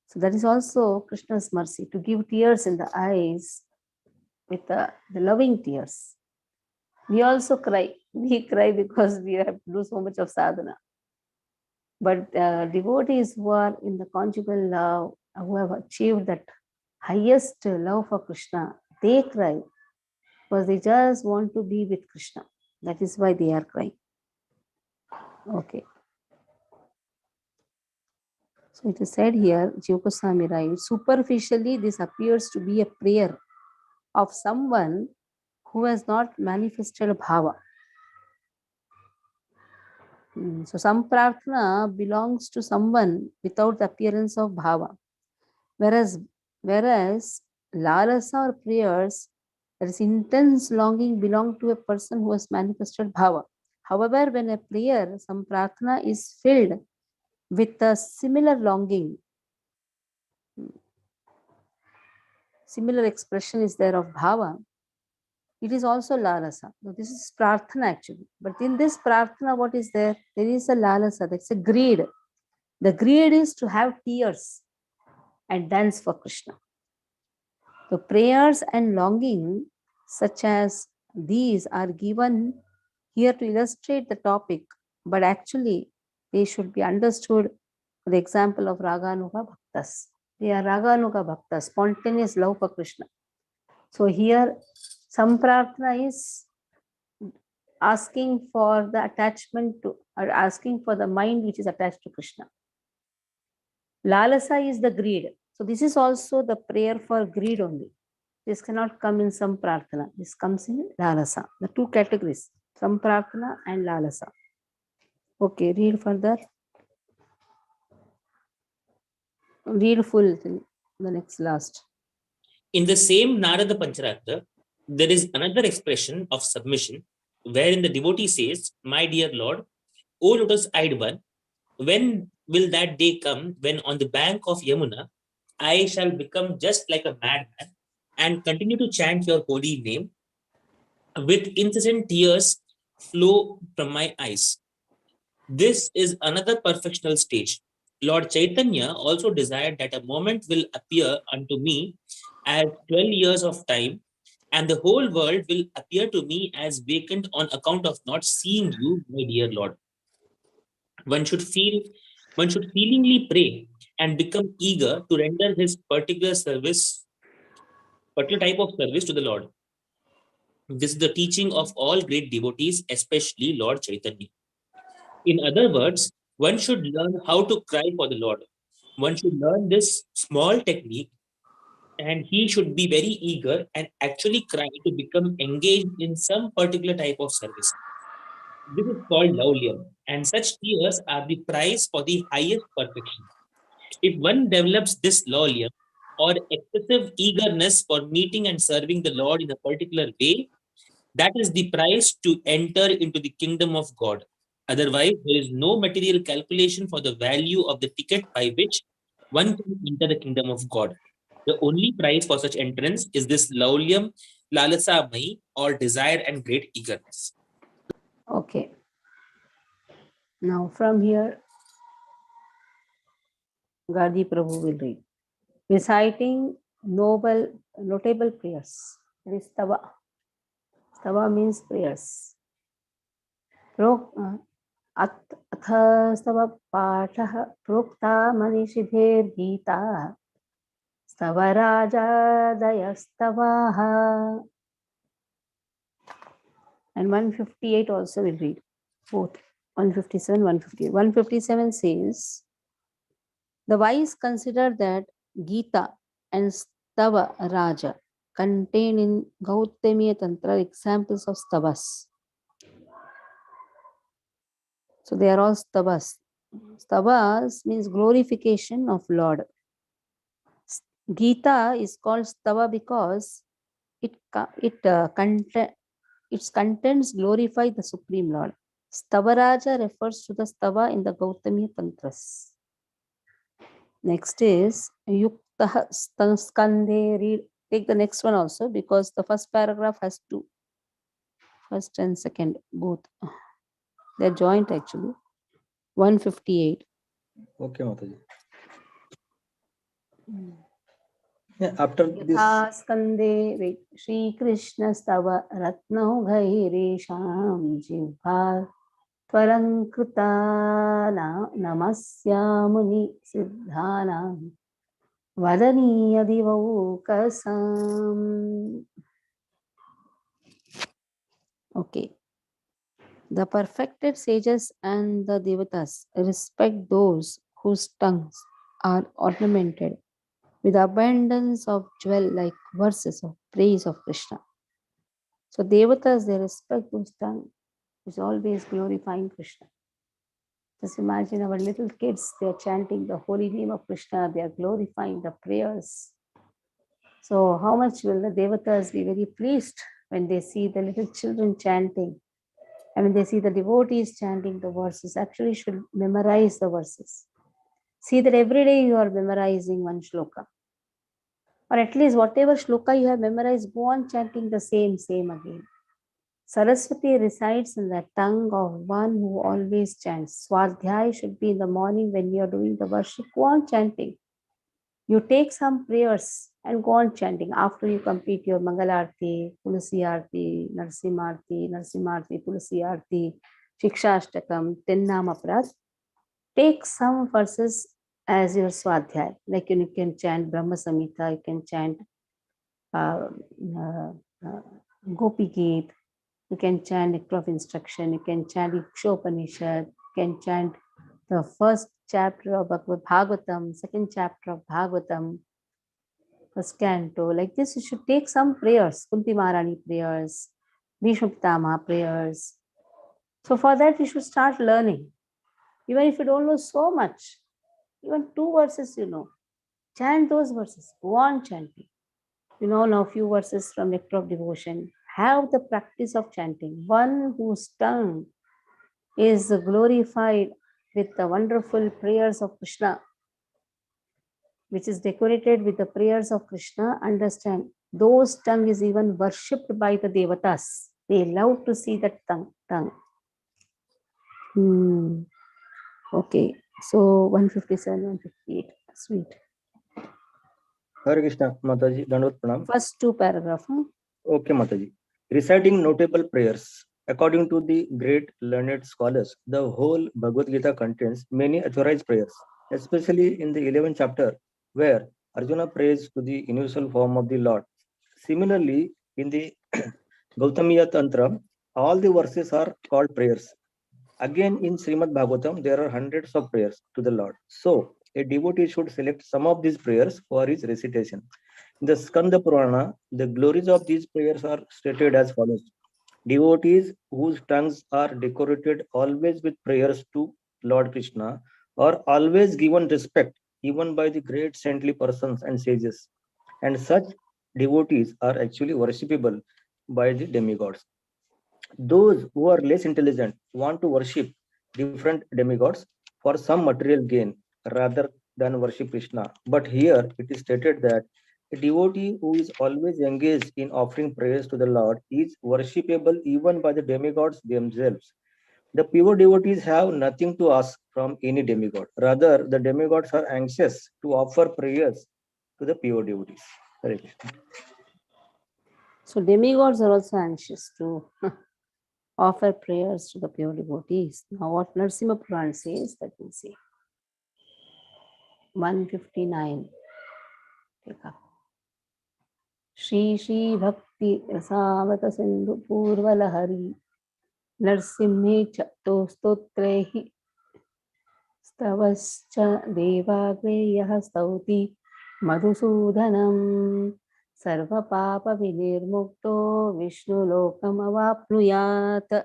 So that is also Krishna's mercy, to give tears in the eyes with the loving tears. We also cry. We cry because we have to do so much of sadhana. But devotees who are in the conjugal love, who have achieved that highest love for Krishna, they cry because they just want to be with Krishna. That is why they are crying. Okay. So it is said here, Jiva Goswami writes, superficially this appears to be a prayer of someone who has not manifested bhava. So some prarthana belongs to someone without the appearance of bhava. Whereas lalasa or prayers, that is intense longing, belong to a person who has manifested bhava. However, when a prayer, some prarthana is filled with a similar longing, similar expression is there of bhava, it is also lalasa. So this is prarthana actually. But in this prarthana, what is there? There is a lalasa, that's a greed. The greed is to have tears and dance for Krishna. The prayers and longing such as these are given here to illustrate the topic, but actually they should be understood for the example of Raganuga Bhaktas. They are Raganuga Bhaktas, spontaneous love for Krishna. So here some prarthana is asking for the attachment to, or asking for the mind which is attached to Krishna. Lalasa is the greed. So this is also the prayer for greed only. This cannot come in some prarthana. This comes in lalasa. The two categories, some prarthana and lalasa. Okay, read further. Read full thing, the next last. In the same Narada Pancharatra, there is another expression of submission wherein the devotee says, "My dear Lord, O lotus-eyed one, when will that day come when on the bank of Yamuna I shall become just like a madman and continue to chant your holy name with incessant tears flow from my eyes. This is another perfectional stage. Lord Chaitanya also desired that a moment will appear unto me as 12 years of time, and the whole world will appear to me as vacant on account of not seeing you, my dear Lord. One should feel, one should feelingly pray and become eager to render his particular type of service to the Lord. This is the teaching of all great devotees, especially Lord Chaitanya. In other words, one should learn how to cry for the Lord. One should learn this small technique, and he should be very eager and actually cry to become engaged in some particular type of service. This is called laulyam, and such tears are the price for the highest perfection. If one develops this laulyam or excessive eagerness for meeting and serving the Lord in a particular way, that is the price to enter into the kingdom of God. Otherwise, there is no material calculation for the value of the ticket by which one can enter the kingdom of God. The only price for such entrance is this laulyam, lalasa mai, or desire and great eagerness. Okay. Now from here, Gadi Prabhu will read. Reciting notable prayers. It is stava. Stava means prayers. अथ स्तव पाठः प्रोक्ता मनीषिभिर्गीता स्तव राजादयस्तवाः. And 158 also will read. Both 157, 158. 157 says, the wise consider that Gita and Stava Raja contain in Gautamiya Tantra examples of stavas. So they are all stavas. Stavas means glorification of Lord. Gita is called stava because its contents glorify the Supreme Lord. Stavaraja refers to the stava in the Gautamiya Tantras. Next is Yuktah Skande. Read. Take the next one also because the first paragraph has two. First and second, both. They're joint actually. 158. Okay, Mataji. Yeah, after this. Skande, wait. Shri Krishna Stava Ratno Ghairesham Jivha Tvarankrita Namasyamuni Siddhanam Vadaniya Divaukasam. Okay. The perfected sages and the devatas respect those whose tongues are ornamented with abundance of jewel-like verses of praise of Krishna. So devatas, they respect those tongue which is always glorifying Krishna. Just imagine our little kids, they are chanting the holy name of Krishna, they are glorifying the prayers. So how much will the devatas be very pleased when they see the little children chanting? And when they see the devotees chanting the verses, actually should memorize the verses. See that every day you are memorizing one shloka. Or at least whatever shloka you have memorized, go on chanting the same again. Saraswati resides in the tongue of one who always chants. Swadhyay should be in the morning when you are doing the worship. Go on chanting. You take some prayers and go on chanting. After you complete your Mangalarti, Tulasi Arti, Narsimarti, Tulasi Arti, Shikshashtakam, 10 Namaprad, take some verses as your Swadhyay. Like you can chant Brahma Samhita, you can chant Gopi Geet, you can chant Nectar of Instruction, you can chant Ikshopanishad, you can chant the first chapter of Bhagavatam, second chapter of Bhagavatam, first canto. Like this, you should take some prayers, Kunti Maharani prayers, Bhishma Pitama prayers. So for that, you should start learning. Even if you don't know so much, even 2 verses you know, chant those verses, go on chanting. You know now few verses from Nectar of Devotion. Have the practice of chanting. One whose tongue is glorified with the wonderful prayers of Krishna, which is decorated with the prayers of Krishna, understand, those tongue is even worshipped by the devatas. They love to see that tongue. Okay, so 157, 158. Sweet. Hare Krishna, Mataji, Dandavat Pranam. First two paragraph. Okay, Mataji. Reciting notable prayers. According to the great learned scholars, the whole Bhagavad Gita contains many authorized prayers, especially in the 11th chapter, where Arjuna prays to the universal form of the Lord. Similarly, in the Gautamiya Tantra, all the verses are called prayers. Again, in Srimad Bhagavatam, there are hundreds of prayers to the Lord. So, a devotee should select some of these prayers for his recitation. In the Skanda Purana, the glories of these prayers are stated as follows. Devotees whose tongues are decorated always with prayers to Lord Krishna are always given respect even by the great saintly persons and sages. And such devotees are actually worshipable by the demigods. Those who are less intelligent want to worship different demigods for some material gain rather than worship Krishna. But here it is stated that a devotee who is always engaged in offering praise to the Lord is worshipable even by the demigods themselves. The pure devotees have nothing to ask from any demigod. Rather, the demigods are anxious to offer prayers to the pure devotees. Hare Krishna. So demigods are also anxious to offer prayers to the pure devotees. Now what Narsimha Puran says, that we'll see. 159. Take up. Shri Bhakti Rasavata Sindhu Purvalahari Narsimhe Chatto Stotrehi Stavascha Devagreyaha Stauti Madhusudanam Sarva Papa Vinirmukto Vishnu Lokam Avapnuyat.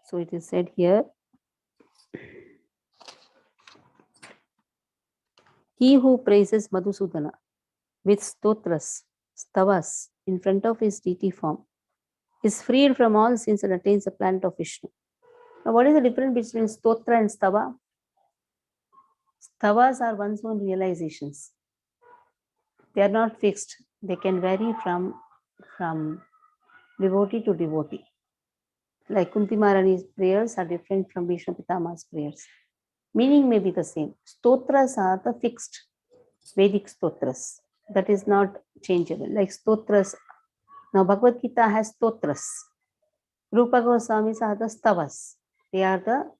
So it is said here, he who praises Madhusudana with stotras, stavas, in front of his deity form, is freed from all sins and attains the planet of Vishnu. Now, what is the difference between stotra and stava? Stavas are one's own realizations. They are not fixed. They can vary from devotee to devotee. Like Kunti Maharani's prayers are different from Bhishma Pitama's prayers. Meaning may be the same. Stotras are the fixed Vedic stotras. That is not changeable. Like stotras. Now Bhagavad Gita has stotras. Rupa Goswamis are the stavas. They are the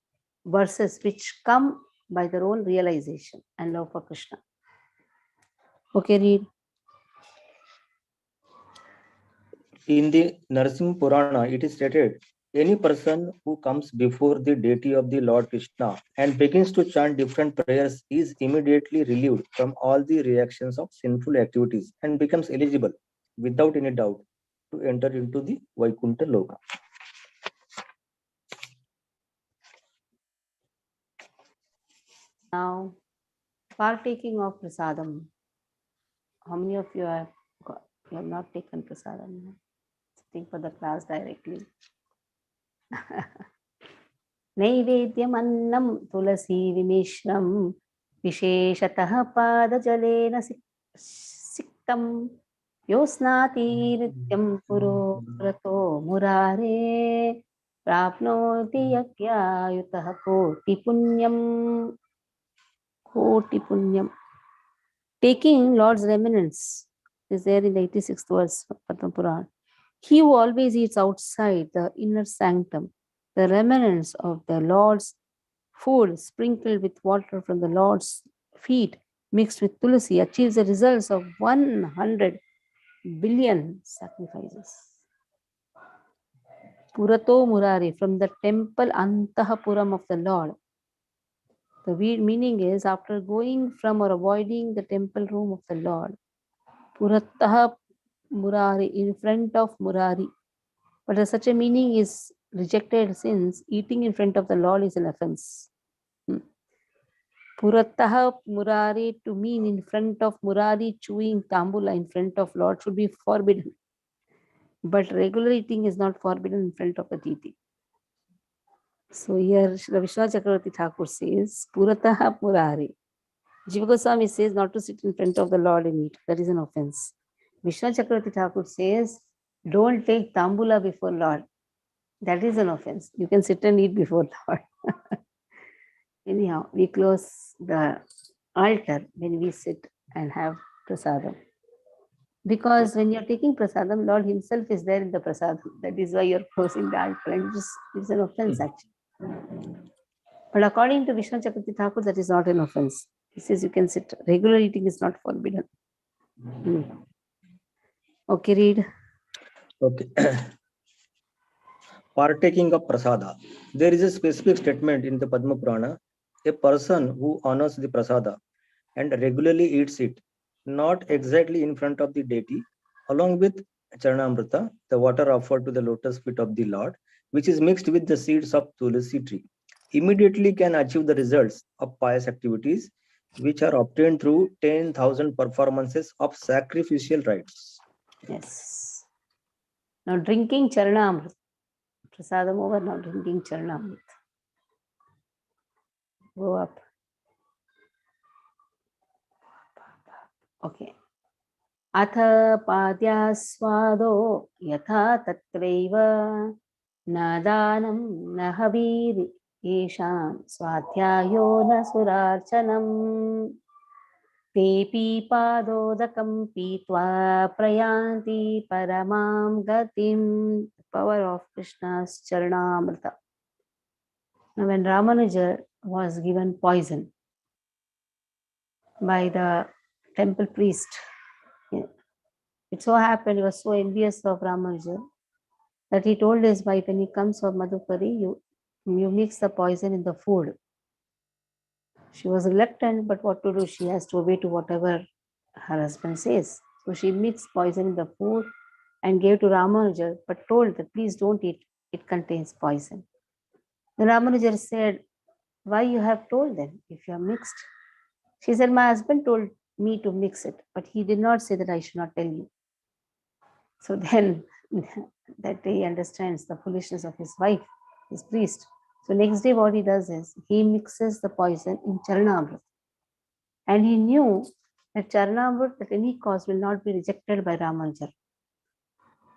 verses which come by their own realization and love for Krishna. Okay, read. In the Narsimha Purana, it is stated, any person who comes before the deity of the Lord Krishna and begins to chant different prayers is immediately relieved from all the reactions of sinful activities and becomes eligible, without any doubt, to enter into the Vaikuntha Loka. Now, partaking of prasadam. How many of you have not taken prasadam? Sitting for the class directly. Naivedyam annam tulasi vimishram visheshatah padajaleena siktam yosnati nityam purorato murare prapnoti yagyayutah koti punyam. Taking Lord's remnants is there in the 86th verse of Padma Puran. He who always eats outside the inner sanctum, the remnants of the Lord's food sprinkled with water from the Lord's feet mixed with tulasi achieves the results of 100 billion sacrifices. Purato Murari, from the temple Antahapuram of the Lord. The meaning is after going from or avoiding the temple room of the Lord. Purataha Murari, in front of Murari. But such a meaning is rejected since eating in front of the Lord is an offense. Purataha Murari, to mean in front of Murari, chewing tambula in front of Lord should be forbidden. But regular eating is not forbidden in front of the deity. So here Shri Vishwanath Chakravarti Thakur says, Purataha Murari. Jiva Goswami says not to sit in front of the Lord and eat. That is an offense. Vishwanath Chakravarti Thakur says, Don't take tambula before Lord. That is an offense. You can sit and eat before Lord. Anyhow, we close the altar when we sit and have prasadam. Because when you're taking prasadam, Lord Himself is there in the prasadam. That is why you're closing the altar, and it's an offense actually. But according to Vishnu Chakravarti Thakur, that is not an offense. He says you can sit. Regular eating is not forbidden. Okay, read. Okay. Partaking of prasada. There is a specific statement in the Padma Purana. A person who honors the prasada and regularly eats it, not exactly in front of the deity, along with Charanamrita, the water offered to the lotus feet of the Lord, which is mixed with the seeds of Tulasi tree, immediately can achieve the results of pious activities, which are obtained through 10,000 performances of sacrificial rites. Yes. Now drinking Charanamrit. Prasadam over, now drinking Charanamrit. Go up. Okay. अथ पाद्यास्वादो यथा तत्रैव न दानं न हवीर् येषां स्वाध्यायो न सुरार्चनम् तेऽपि पादोदकं पीत्वा प्रयान्ति परमां गतिम्. Power of Krishna's Charanamrita. Now when Ramanuja was given poison by the temple priest, it so happened he was so envious of Ramanuja that he told his wife, when he comes for Madhukari, you mix the poison in the food. She was reluctant, but what to do? She has to obey to whatever her husband says. So she mixed poison in the food and gave to Ramanuja, but told that please don't eat, it contains poison. Then Ramanuja said, why you have told them if you have mixed? She said, my husband told me to mix it, but he did not say that I should not tell you. So then that day he understands the foolishness of his wife, his priest. So next day what he does is he mixes the poison in Charanamrit. And he knew that Charanamrit at any cost will not be rejected by Ramanuja.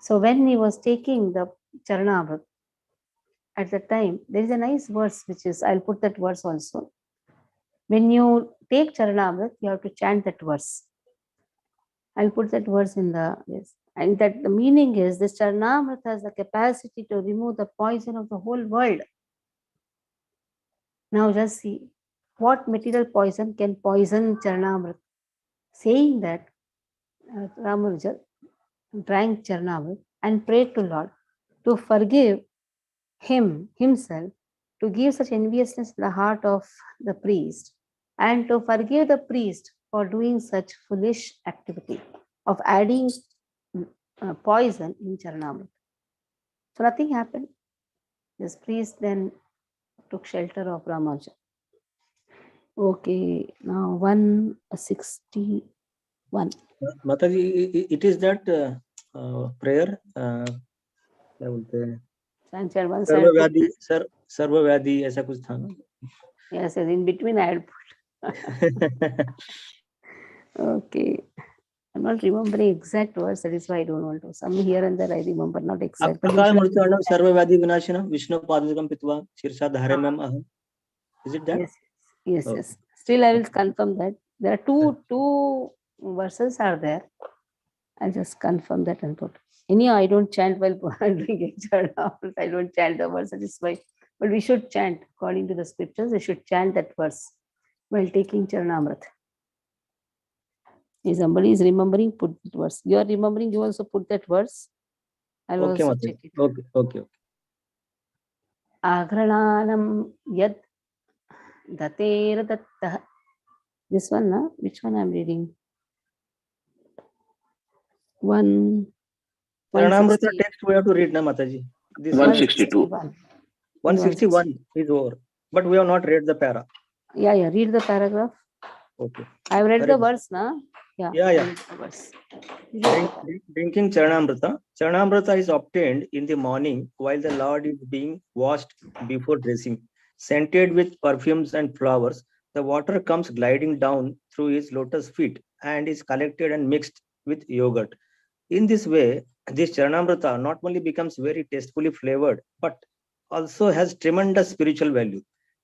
So when he was taking the Charanamrit, at the time, there is a nice verse which is, I'll put that verse also. When you take Charanamrit, you have to chant that verse. I'll put that verse in the, yes. And that the meaning is this Charanamrit has the capacity to remove the poison of the whole world. Now just see, what material poison can poison Charanamrit? Saying that Ramanuja drank Charanamrit and prayed to Lord to forgive himself, to give such enviousness in the heart of the priest, and to forgive the priest for doing such foolish activity of adding poison in Charanamrit. So nothing happened. This priest then took shelter of Ramanuja. Okay, now 161. Mataji, it is that prayer. सर्वव्याधि सर्वव्याधि ऐसा कुछ था ना? Yes, in between I had put. Okay. I'm not remembering exact words, that is why I don't want to. Some here and there I remember, not exact. अकाल मृत्युर्णव सर्वव्याधि विनाशिनः विष्णु पादुकं पित्वा शीर्षा धारयाम्यहम् अहम्. Is it that? Yes, yes. Still I will confirm that. There are two verses are there. I'll just confirm that and put. Anyhow, I don't chant while drinking Charanamrit. I don't chant the verse, that is why. But we should chant according to the scriptures. We should chant that verse while taking Charanamrit. If somebody is remembering, put that verse. You are remembering, you also put that verse. I'll Okay, also check it. Okay. Agrananam yad dater dattah. This one, na? Which one I'm reading? Charanamrita text we have to read, na Mataji? This 162. 161 is over, but we have not read the para. Yeah, read the paragraph. Okay. I've read the verse, na? Yeah. Drinking Charanamrita. Charanamrita is obtained in the morning while the Lord is being washed before dressing. Scented with perfumes and flowers, the water comes gliding down through his lotus feet and is collected and mixed with yogurt. In this way, this Charanamrita not only becomes very tastefully flavored, but also has tremendous spiritual value.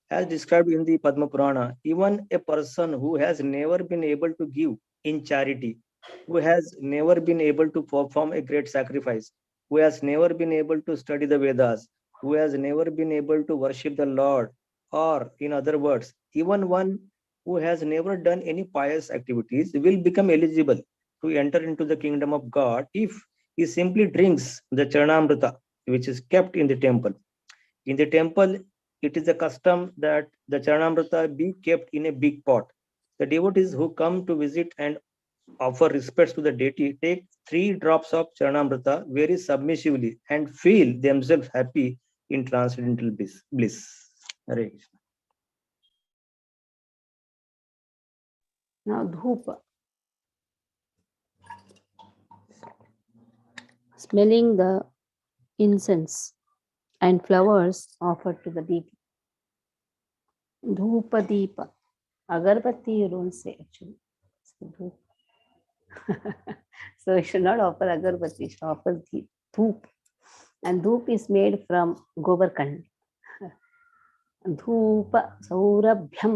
As described in the Padma Purana, even a person who has never been able to give in charity, who has never been able to perform a great sacrifice, who has never been able to study the Vedas, who has never been able to worship the Lord, or in other words, even one who has never done any pious activities will become eligible to enter into the kingdom of God if he simply drinks the Charanamrita, which is kept in the temple. In the temple, it is a custom that the Charanamrita be kept in a big pot. The devotees who come to visit and offer respects to the deity take 3 drops of Charanamrita very submissively and feel themselves happy in transcendental bliss. Hare Krishna. Now, dhupa. Smelling the incense and flowers offered to the deity. Dhupa deepa. Agarbatti you don't say actually. So you should not offer agarbatti, you should offer dhoop. And dhoop is made from gobarkand. धूप सौरभ्यं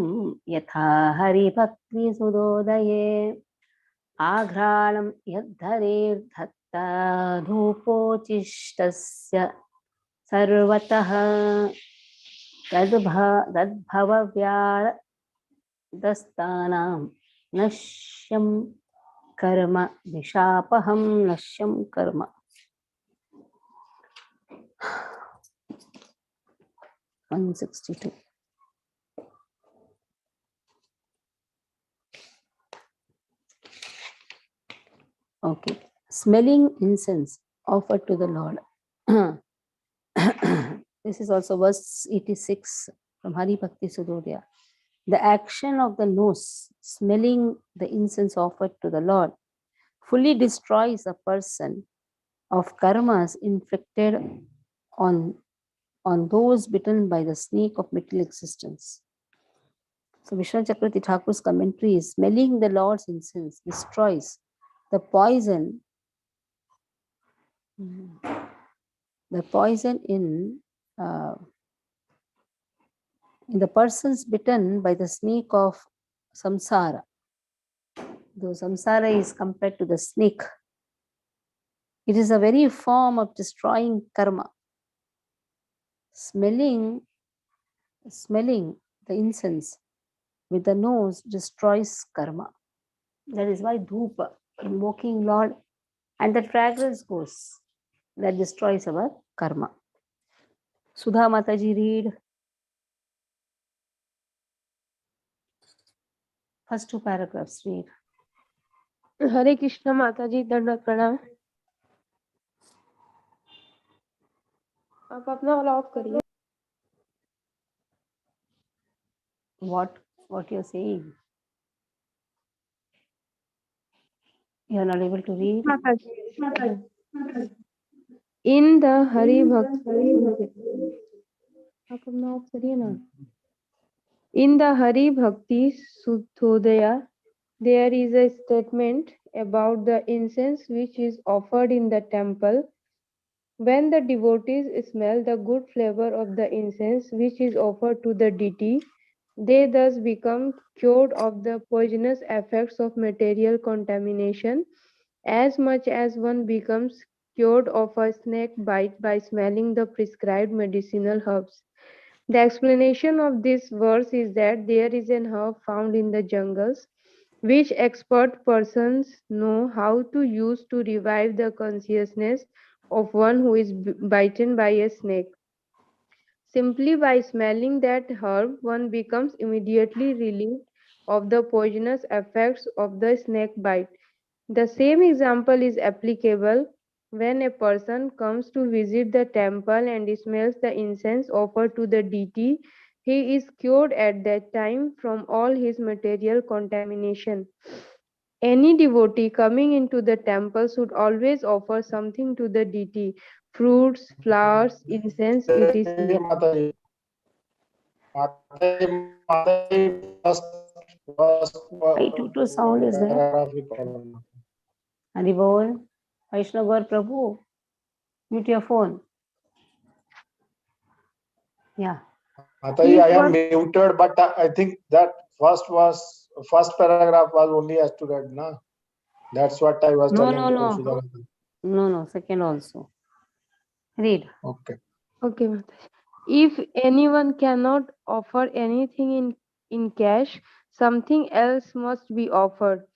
यथा हरिभक्ति सुदोदये आघ्राणं यद्धरेर्धत्ता धूपोचिष्टस्य सर्वतः तद्भवव्यादस्तानां नश्यं कर्म दिशापहं नश्यं कर्म. One 62. Okay. Smelling incense offered to the Lord. This is also verse 86 from Hari Bhakti Sudodaya. The action of the nose, smelling the incense offered to the Lord, fully destroys a person of karmas inflicted on those bitten by the snake of material existence. So Vishnu Chakravarti Thakur's commentary is, smelling the Lord's incense destroys the poison in the persons bitten by the snake of samsara. Though samsara is compared to the snake, it is a very form of destroying karma. Smelling the incense with the nose destroys karma. That is why dhupa, invoking Lord, and that fragrance goes, that destroys our karma. Sudha Mataji, read first 2 paragraphs, read. हरे कृष्ण माता जी, दंडवत प्रणाम. आप अपना वाला of करिए. What you're saying? You are not able to read? माता जी, in the Hari Bhakti, आप अपना ऑफ करिए ना. In the Hari Bhakti Sudodaya, there is a statement about the incense which is offered in the temple. When the devotees smell the good flavor of the incense which is offered to the deity, they thus become cured of the poisonous effects of material contamination, as much as one becomes cured of a snake bite by smelling the prescribed medicinal herbs. The explanation of this verse is that there is an herb found in the jungles, which expert persons know how to use to revive the consciousness of one who is bitten by a snake. Simply by smelling that herb, one becomes immediately relieved of the poisonous effects of the snake bite. The same example is applicable when a person comes to visit the temple and smells the incense offered to the deity. He is cured at that time from all his material contamination. Any devotee coming into the temple should always offer something to the deity: fruits, flowers, incense, etc. Right, to sound is there. Hari Bol. Vaishnav Gaur Prabhu, mute your phone. Yeah. Mataji, I am muted, but I think that first paragraph was only as to read, na? That's what I was telling to Sudhakar. No, second also. Read. Okay. Okay, Mataji. If anyone cannot offer anything in cash, something else must be offered.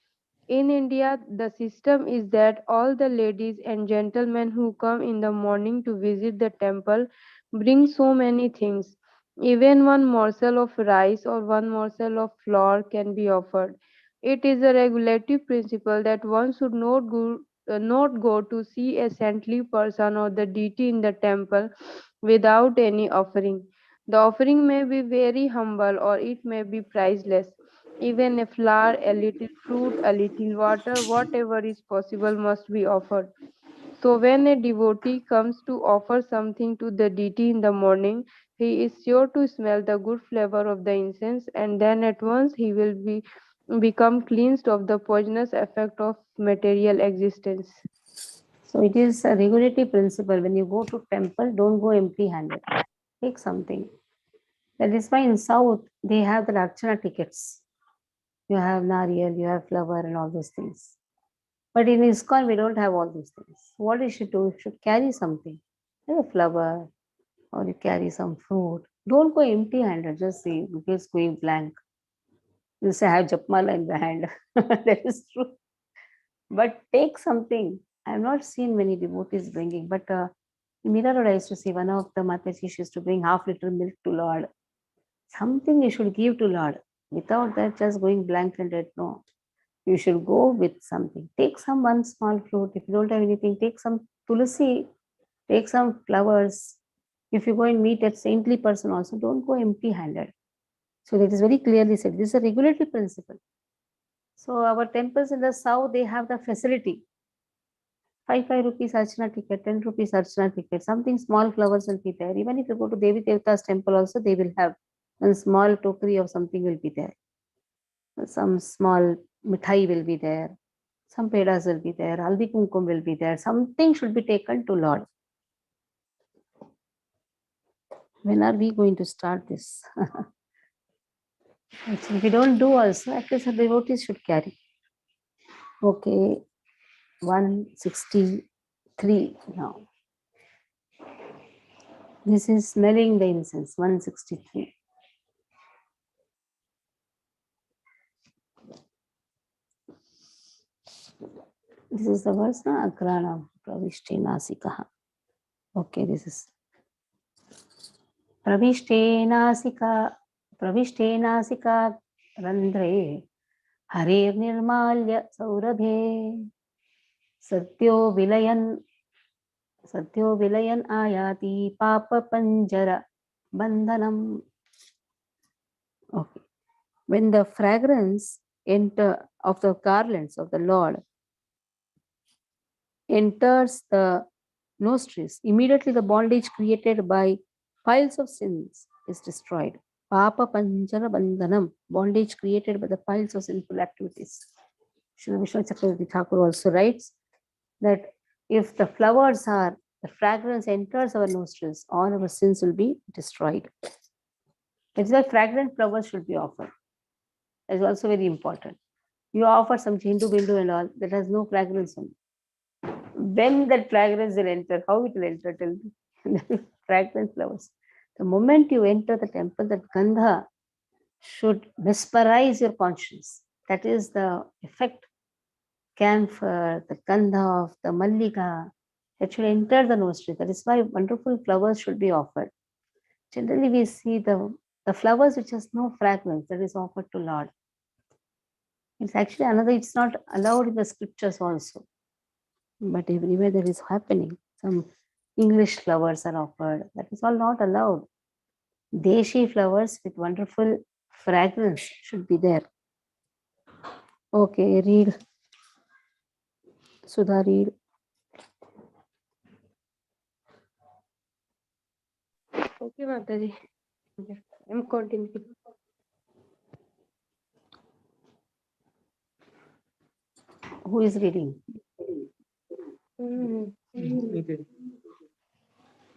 In India, the system is that all the ladies and gentlemen who come in the morning to visit the temple bring so many things. Even one morsel of rice or one morsel of flour can be offered. It is a regulative principle that one should not go to see a saintly person or the deity in the temple without any offering. The offering may be very humble or it may be priceless. Even a flower, a little fruit, a little water, whatever is possible must be offered. So, when a devotee comes to offer something to the deity in the morning, he is sure to smell the good flavor of the incense, and then at once he will become cleansed of the poisonous effect of material existence. So it is a regulative principle. When you go to temple, don't go empty-handed. Take something. That is why in South they have the Archana tickets. You have nariyal, you have flower, and all those things. But in ISKCON, we don't have all these things. What you should do, you should carry something, like a flower, or you carry some fruit. Don't go empty-handed. Just see, just going blank. You say, I have japmala in the hand. That is true. But take something. I have not seen many devotees bringing, but in Mira Road, I used to see one of the Mataji used to bring half-liter milk to Lord. Something you should give to Lord. Without that, just going blank-handed, no. You should go with something. Take some one small fruit. If you don't have anything, take some tulsi, take some flowers. If you go and meet a saintly person also, don't go empty-handed. So that is very clearly said. This is a regulatory principle. So our temples in the south, they have the facility. 5 rupees archana ticket, 10 rupees archana ticket, something small flowers will be there. Even if you go to Devi Devta's temple also, they will have one small tokri of something will be there. Some small mithai will be there. Some pedas will be there. Haldi kumkum will be there. Something should be taken to Lord. When are we going to start this? Actually, if we don't do also, at least the devotees should carry. Okay, 163 now. This is smelling the incense, 163. This is the verse, na? Agrana pravishte nasikaha. Okay, this is pravishte nasika randre harir nirmalya saurabhe satyo vilayan ayati papa panjara bandhanam. Okay. When the fragrance of the garlands of the Lord enters the nostrils, immediately the bondage created by piles of sins is destroyed. Papa panjara bandhanam, bondage created by the piles of sinful activities. Srila Vishnu Chakravarti Thakur also writes that if the fragrance enters our nostrils, all our sins will be destroyed. It's why fragrant flowers should be offered. That's also very important. You offer some chindu bindu and all, that has no fragrance on it. When that fragrance will enter, how it will enter, tell me. Fragrant flowers. The moment you enter the temple, that gandha should mesmerize your conscience. That is the effect. Camphor, the gandha of the mallika, that should enter the nostril. That is why wonderful flowers should be offered. Generally, we see the flowers which has no fragrance, that is offered to Lord. It's actually it's not allowed in the scriptures also. But everywhere that is happening. Some English flowers are offered. That is all not allowed. Deshi flowers with wonderful fragrance should be there. Okay, read. Sudha, read. Okay, Mataji. I'm continuing. Who is reading? Okay.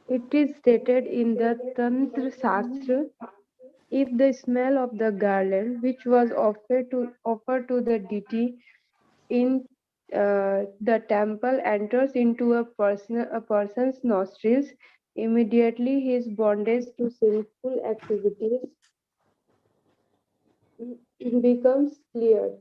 It is stated in the Tantra Shastra, if the smell of the garland which was offered to the deity in the temple enters into a person's nostrils, immediately his bondage to sinful activities becomes clear.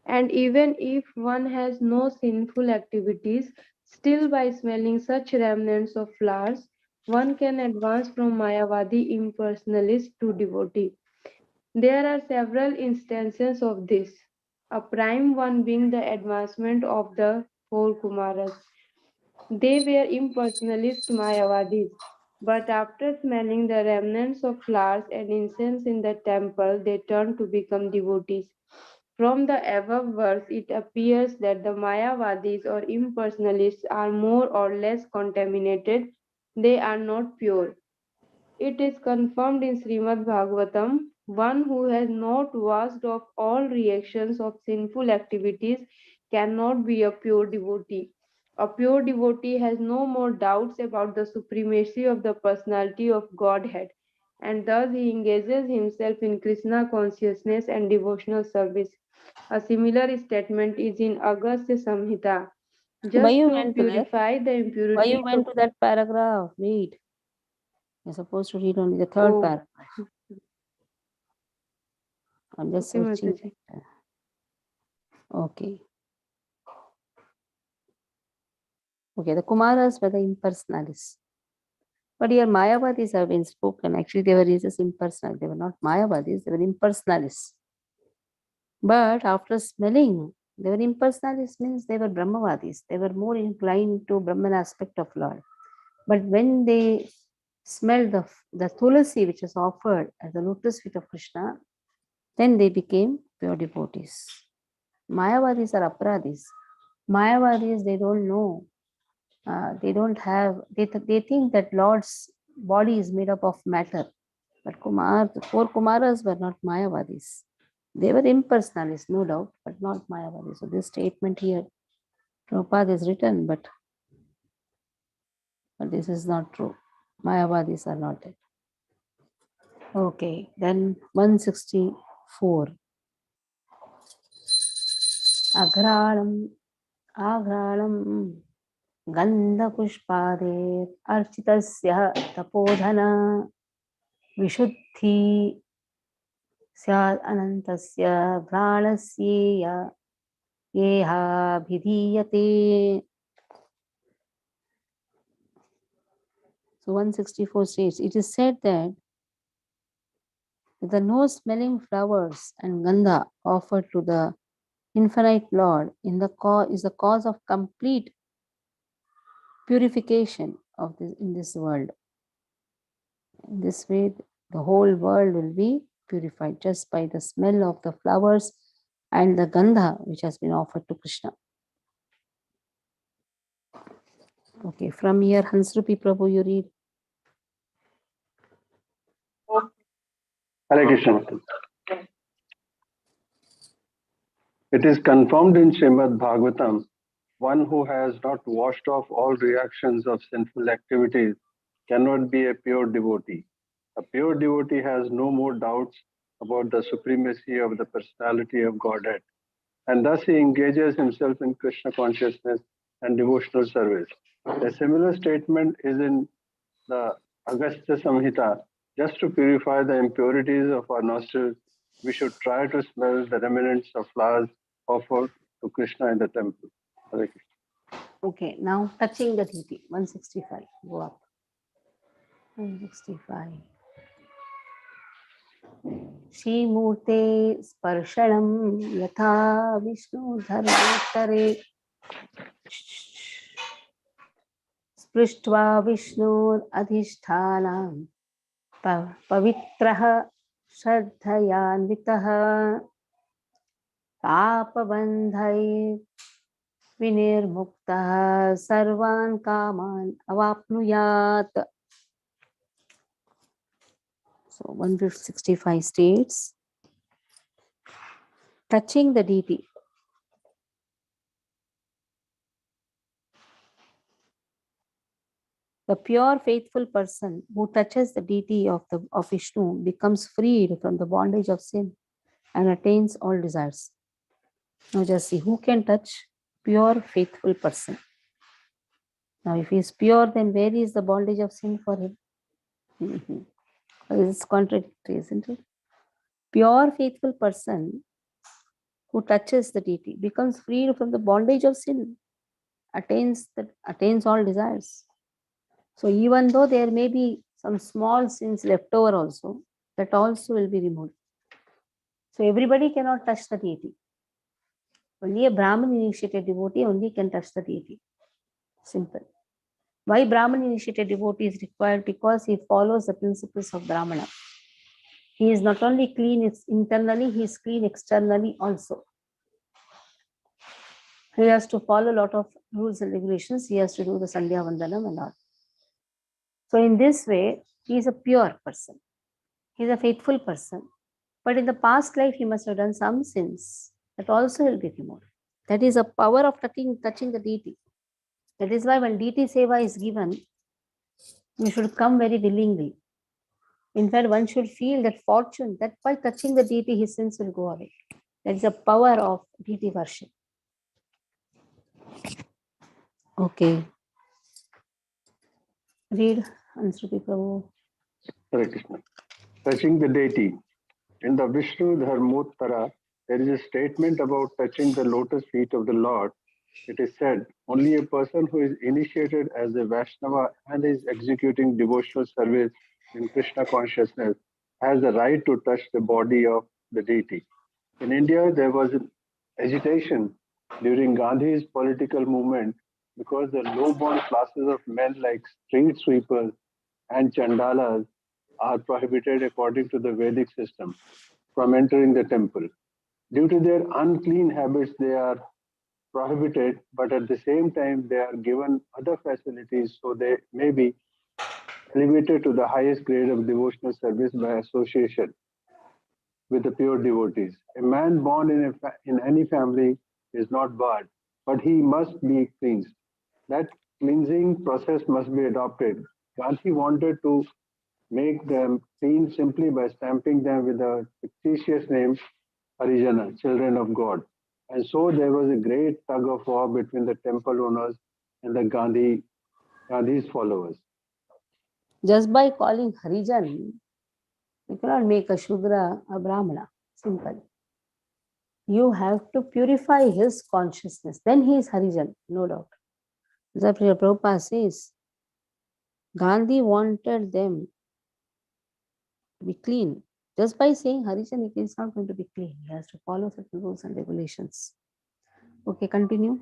And even if one has no sinful activities, still by smelling such remnants of flowers, one can advance from Mayavadi impersonalist to devotee. There are several instances of this, a prime one being the advancement of the four Kumaras. They were impersonalist Mayavadis, but after smelling the remnants of flowers and incense in the temple, they turned to become devotees. From the above verse, it appears that the Mayavadis or impersonalists are more or less contaminated. They are not pure. It is confirmed in Srimad Bhagavatam, one who has not washed off all reactions of sinful activities cannot be a pure devotee. A pure devotee has no more doubts about the supremacy of the personality of Godhead, and thus he engages himself in Krishna consciousness and devotional service. A similar statement is in Agastya Samhita. Why Just you to went to there? purify the Why you impurities went to that paragraph? Read. You're supposed to read only the third Oh. paragraph. I'm just Okay, searching. Mataji. Okay. Okay, the Kumaras were the impersonalists. But here Mayavadis have been spoken. Actually, they were just impersonal. They were not Mayavadis, they were impersonalists. But after smelling, they were impersonalists means they were Brahmavadis. They were more inclined to Brahman aspect of Lord. But when they smelled the tulasi which is offered at the lotus feet of Krishna, then they became pure devotees. Mayavadis are aparadis. Mayavadis, they don't know. They don't have, they think that Lord's body is made up of matter. But the four Kumaras were not Mayavadis. They were impersonalists, no doubt, but not Mayavadis. So this statement here, Prabhupada is written, but this is not true. Mayavadis are not it. Okay, then 164. Aghralam गन्धपुष्पादेर् अर्चितस्य तपोधन विशुद्धि स्यात् अनन्तस्य घ्राणस्येय येहाभिधीयते. So 164 states, it is said that the nose-smelling flowers and gandha offered to the infinite Lord is the cause of complete purification of this in this world. In this way, the whole world will be purified just by the smell of the flowers and the gandha which has been offered to Krishna. Okay, from here, Hansrupi Prabhu, you read. Hare Krishna. It is confirmed in Srimad Bhagavatam, one who has not washed off all reactions of sinful activities cannot be a pure devotee. A pure devotee has no more doubts about the supremacy of the personality of Godhead, and thus he engages himself in Krishna consciousness and devotional service. A similar statement is in the Agastya Samhita. Just to purify the impurities of our nostrils, we should try to smell the remnants of flowers offered to Krishna in the temple. Hare Krishna. Okay, now touching the deity, 165, go up. 165. Shrimurte sparshanam yatha Vishnu dharmottare sprishtva Vishnur adhishthanam pavitraha shraddhayanvitaha tapabandhai vinirmuktaha sarvan kaman avapnuyat. So 165 states, touching the deity. The pure faithful person who touches the deity of Vishnu becomes freed from the bondage of sin and attains all desires. Now just see, who can touch? Pure faithful person. Now if he is pure, then where is the bondage of sin for him? It's contradictory, isn't it? Pure faithful person who touches the deity becomes freed from the bondage of sin, attains all desires. So even though there may be some small sins left over also, that also will be removed. So everybody cannot touch the deity. Only a Brahmin initiated devotee only can touch the deity. Simple. Why Brahmin initiated devotee is required? Because he follows the principles of Brahmana. He is not only clean internally, he is clean externally also. He has to follow a lot of rules and regulations. He has to do the Sandhya Vandanam and all. So in this way, he is a pure person. He is a faithful person. But in the past life, he must have done some sins. That also will be removed. That is a power of touching the deity. That is why when deity seva is given, you should come very willingly. In fact, one should feel that fortune, that by touching the deity, his sins will go away. That is the power of deity worship. Okay. Read, Ansruti Prabhu. Hare Krishna. Touching the deity. In the Vishnu Dharmottara, there is a statement about touching the lotus feet of the Lord. It is said, only a person who is initiated as a Vaishnava and is executing devotional service in Krishna consciousness has the right to touch the body of the deity. In India, there was an agitation during Gandhi's political movement because the low-born classes of men like street sweepers and chandalas are prohibited according to the Vedic system from entering the temple. Due to their unclean habits, they are prohibited, but at the same time, they are given other facilities so they may be elevated to the highest grade of devotional service by association with the pure devotees. A man born in any family is not barred, but he must be cleansed. That cleansing process must be adopted. Gandhi wanted to make them clean simply by stamping them with a fictitious name, Harijana, children of God. And so there was a great tug of war between the temple owners and the Gandhi's followers. Just by calling Harijan, you cannot make a Shudra a Brahmana. Simple. You have to purify his consciousness. Then he is Harijan, no doubt. As Prabhupada says, Gandhi wanted them to be clean. Just by saying Harijan, it is not going to be clean. He has to follow certain rules and regulations. Okay, continue.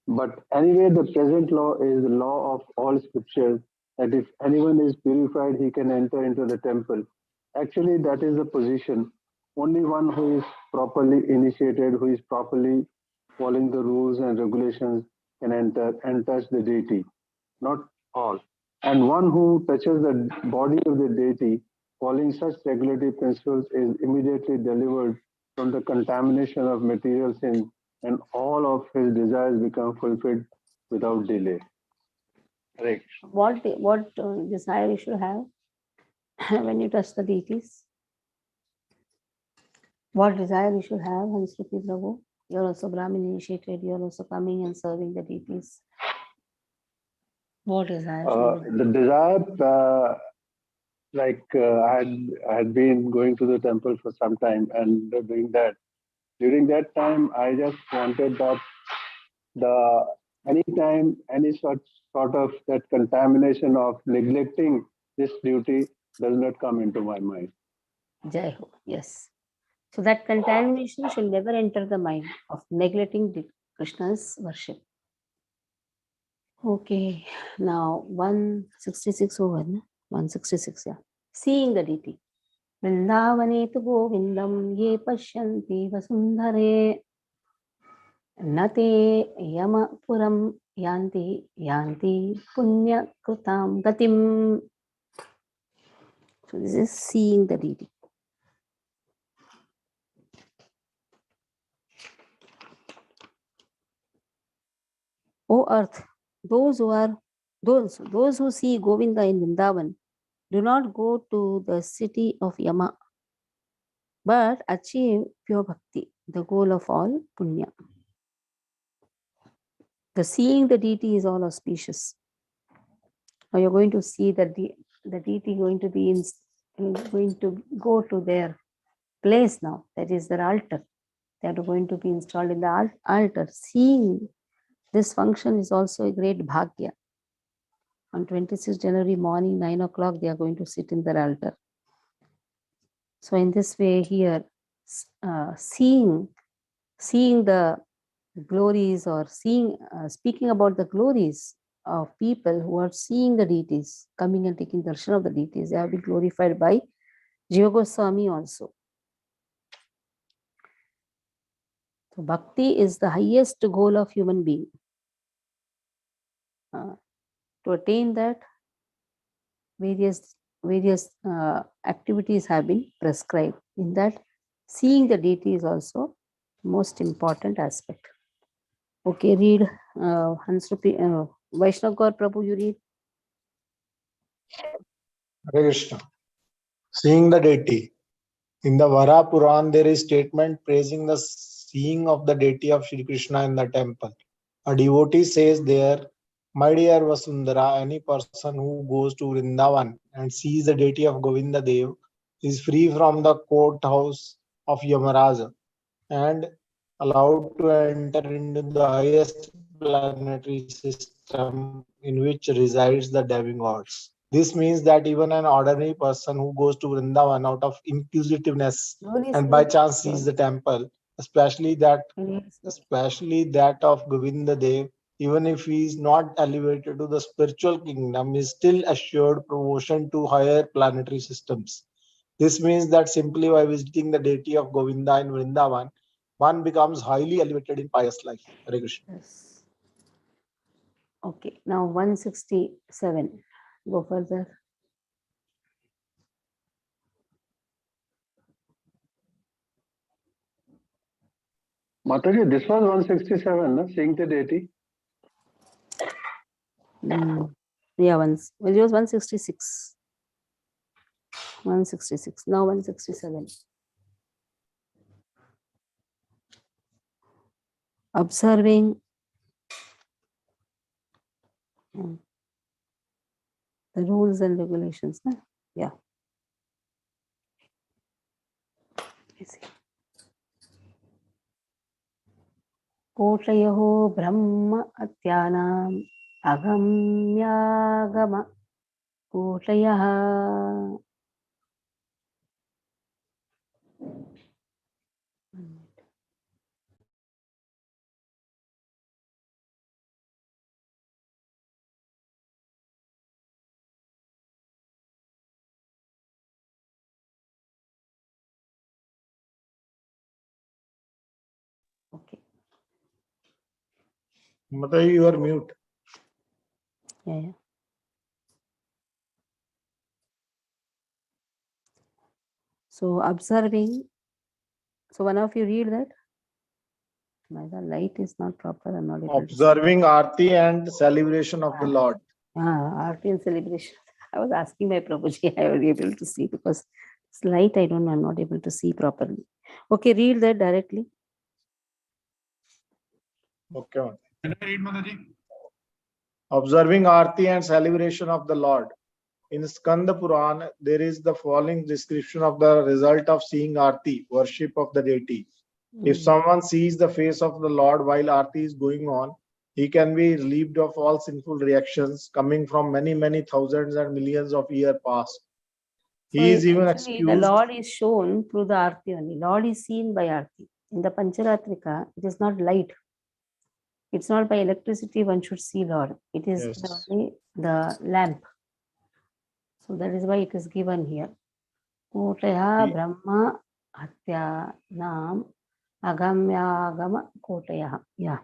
But anyway, the present law is the law of all scriptures, that if anyone is purified, he can enter into the temple. Actually, that is the position. Only one who is properly initiated, who is properly following the rules and regulations can enter and touch the deity. Not all. And one who touches the body of the deity, following such regulatory principles, is immediately delivered from the contamination of material sin, and all of his desires become fulfilled without delay. Right. What desire you should have when you touch the deities? What desire you should have, Hansruti Prabhu? You are also Brahmin initiated. You are also coming and serving the deities. What desire? The desire, I had been going to the temple for some time, and during that time, I just wanted that anytime any sort of that contamination of neglecting this duty does not come into my mind. Jai Ho. Yes. So that contamination should never enter the mind of neglecting Krishna's worship. Okay. Now 166 over. 166, yeah. Seeing the deity. Vrindavane tu govindam ye pashyanti vasundhare nate yama puram yanti punya krutam gatim. So this is seeing the deity. O earth, those who see Govinda in Vrindavan do not go to the city of Yama, but achieve pure bhakti, the goal of all punya. The seeing the deity is all auspicious. Now you're going to see that the deity going to be going to go to their place now. That is their altar. They are going to be installed in the altar. Seeing this function is also a great bhagya. On 26th January morning, 9 o'clock, they are going to sit in their altar. So in this way here, seeing the glories or speaking about the glories of people who are seeing the deities, coming and taking darshan of the deities, they have been glorified by Jiva Goswami also. So bhakti is the highest goal of human being. To attain that, various activities have been prescribed. In that, seeing the deity is also most important aspect. Okay, read Hansrupi, Vaishnav Gaur Prabhu, you read. Hare Krishna. Seeing the deity. In the Vara Puran, there is statement praising the seeing of the deity of Shri Krishna in the temple. A devotee says there, "My dear Vasundhara, any person who goes to Vrindavan and sees the deity of Govinda Dev is free from the courthouse of Yamaraja and allowed to enter into the highest planetary system in which resides the demigods." This means that even an ordinary person who goes to Vrindavan out of inquisitiveness and by chance sees the temple, especially that of Govinda Dev, even if he is not elevated to the spiritual kingdom, is still assured promotion to higher planetary systems. This means that simply by visiting the deity of Govinda in Vrindavan, one becomes highly elevated in pious life. Hare Krishna. Yes. Okay, now 167. Go further. Mataji, this was 167, no? Seeing the deity. Yeah, it was 166. 166. Now 167. Observing the rules and regulations. Huh? Yeah. Kotayaho Brahma Atyanam Agamyagama Kotayaha. Okay. Mataji, you are mute. Yeah. So observing. So one of you read that. My light is not proper. I'm not able Observing Aarti and celebration of the Lord. Aarti and celebration. I was asking my Prabhuji, I was able to see because it's light. I don't know. I'm not able to see properly. Okay, read that directly. Okay. Can I read, Mataji? Observing Aarti and celebration of the Lord. In Skanda Puran, there is the following description of the result of seeing Aarti, worship of the deity. If someone sees the face of the Lord while Aarti is going on, he can be relieved of all sinful reactions coming from many, many thousands and millions of years past. He is even excused. The Lord is shown through the Aarti only. Lord is seen by Aarti. In the Pancharatrika, it is not light. It's not by electricity one should see Lord. It is only the lamp. So that is why it is given here. Kotaya Brahma Hatya Nam Agamyagama Kotaya. Yeah.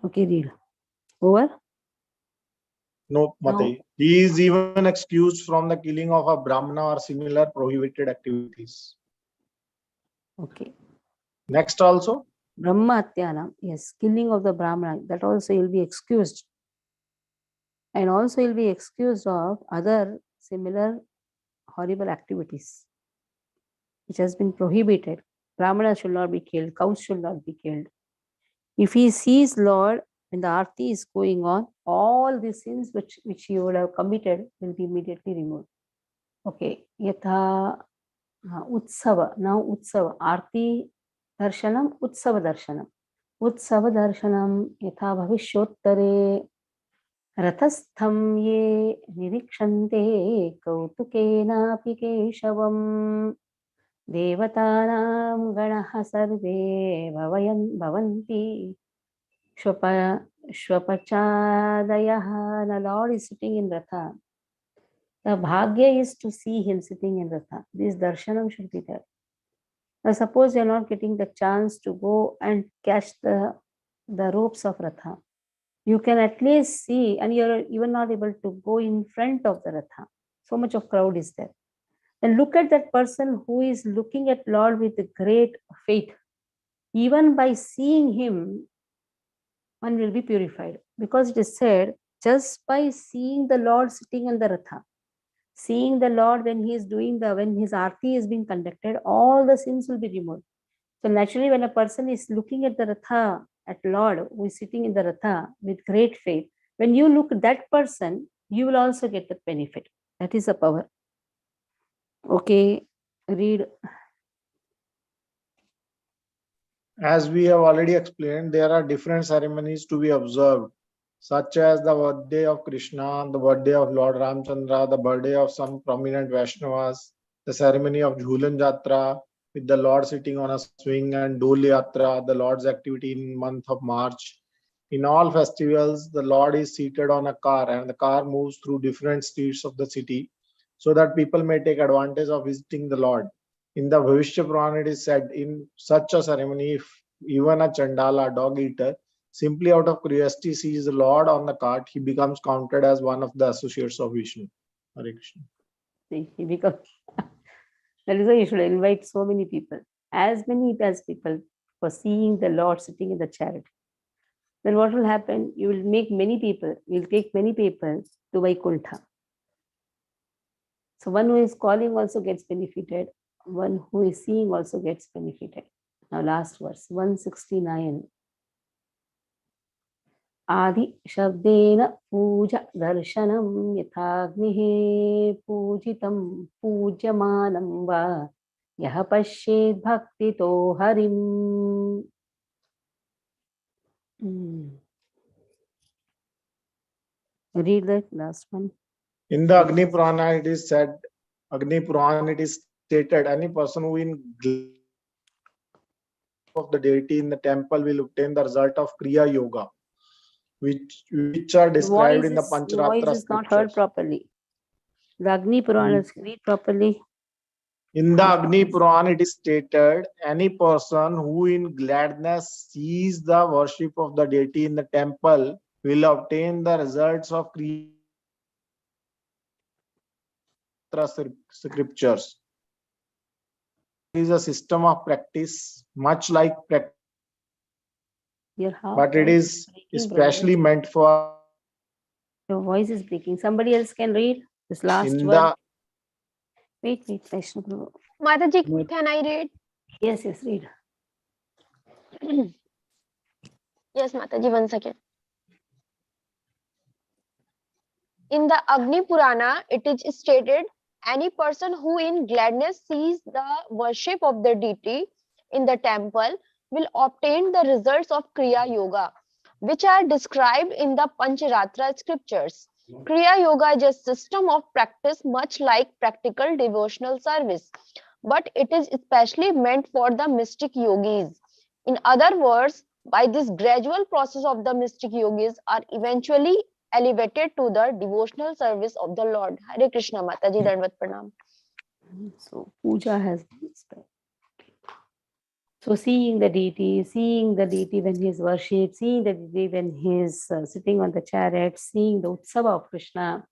Okay, read. Over? No, Mataji. He is even excused from the killing of a Brahmana or similar prohibited activities. Okay. Next also. Brahma Hatyanam, yes, killing of the Brahmana, that also he'll be excused. And also he'll be excused of other similar horrible activities which has been prohibited. Brahmana should not be killed, cows should not be killed. If he sees Lord, when the arti is going on, all the sins which he would have committed will be immediately removed. Okay, yatha utsava. Now utsava, arti darshanam, utsava darshanam. Utsava darshanam yatha bhavishottare रथस्थं ये निरीक्षन्ते कौतुकेनापि केशवम् देवतानां गणः सर्वे भवन्ति श्वपचादयः. The Lord is sitting in Ratha. The bhagya is to see him sitting in Ratha. This darshanam should be there. Now suppose you are not getting the chance to go and catch the ropes of Ratha. You can at least see, and you're even not able to go in front of the Ratha. So much of crowd is there. And look at that person who is looking at Lord with great faith. Even by seeing him, one will be purified. Because it is said, just by seeing the Lord sitting on the Ratha, seeing the Lord when he is doing when his arti is being conducted, all the sins will be removed. So naturally, when a person is looking at the Ratha, at Lord who is sitting in the Ratha with great faith, when you look at that person, you will also get the benefit. That is the power. Okay, read. As we have already explained, there are different ceremonies to be observed, such as the birthday of Krishna, the birthday of Lord Ramchandra, the birthday of some prominent Vaishnavas, the ceremony of Jhulan Jatra with the Lord sitting on a swing, and Dol Yatra, the Lord's activity in month of March. In all festivals, the Lord is seated on a car and the car moves through different streets of the city so that people may take advantage of visiting the Lord. In the Bhavishya Purana, it is said, in such a ceremony, if even a Chandala, dog eater, simply out of curiosity sees the Lord on the cart, he becomes counted as one of the associates of Vishnu. Hare Krishna. See, he becomes. That is why you should invite so many people, as many as people, for seeing the Lord sitting in the chariot. Then what will happen? You will make many people, you will take many people to Vaikuntha. So one who is calling also gets benefited. One who is seeing also gets benefited. Now last verse, 169. Adi Shabdena Puja Darshanam Yathagnihe Pujitam Pujamanam Va Yaha Pashed Bhakti To Harim. Read that last one. In the Agni Purana, it is said, Agni Purana, it is stated, any person who in of the deity in the temple will obtain the result of Kriya Yoga, which are described in the Your Pancharatra voice is not heard scriptures. properly. The Agni Purana, read properly. In the Agni Purana, it is stated, any person who in gladness sees the worship of the deity in the temple will obtain the results of Kriya scriptures. It is a system of practice, much like practice, but it is especially meant for. Your voice is breaking. Somebody else can read this last word. Wait, Vaishnav. Mataji, can I read? Yes, read. Yes, Mataji, 1 second. In the Agni Purana, it is stated, any person who in gladness sees the worship of the deity in the temple will obtain the results of Kriya Yoga, which are described in the Pancharatra scriptures. Kriya Yoga is a system of practice much like practical devotional service, but it is especially meant for the mystic yogis. In other words, by this gradual process of the mystic yogis are eventually elevated to the devotional service of the Lord. Hare Krishna, Mataji, Dandvat Pranam. So, puja has been spent. So, seeing the deity when he is worshipped, seeing the deity when he is sitting on the chariot, seeing the Utsava of Krishna,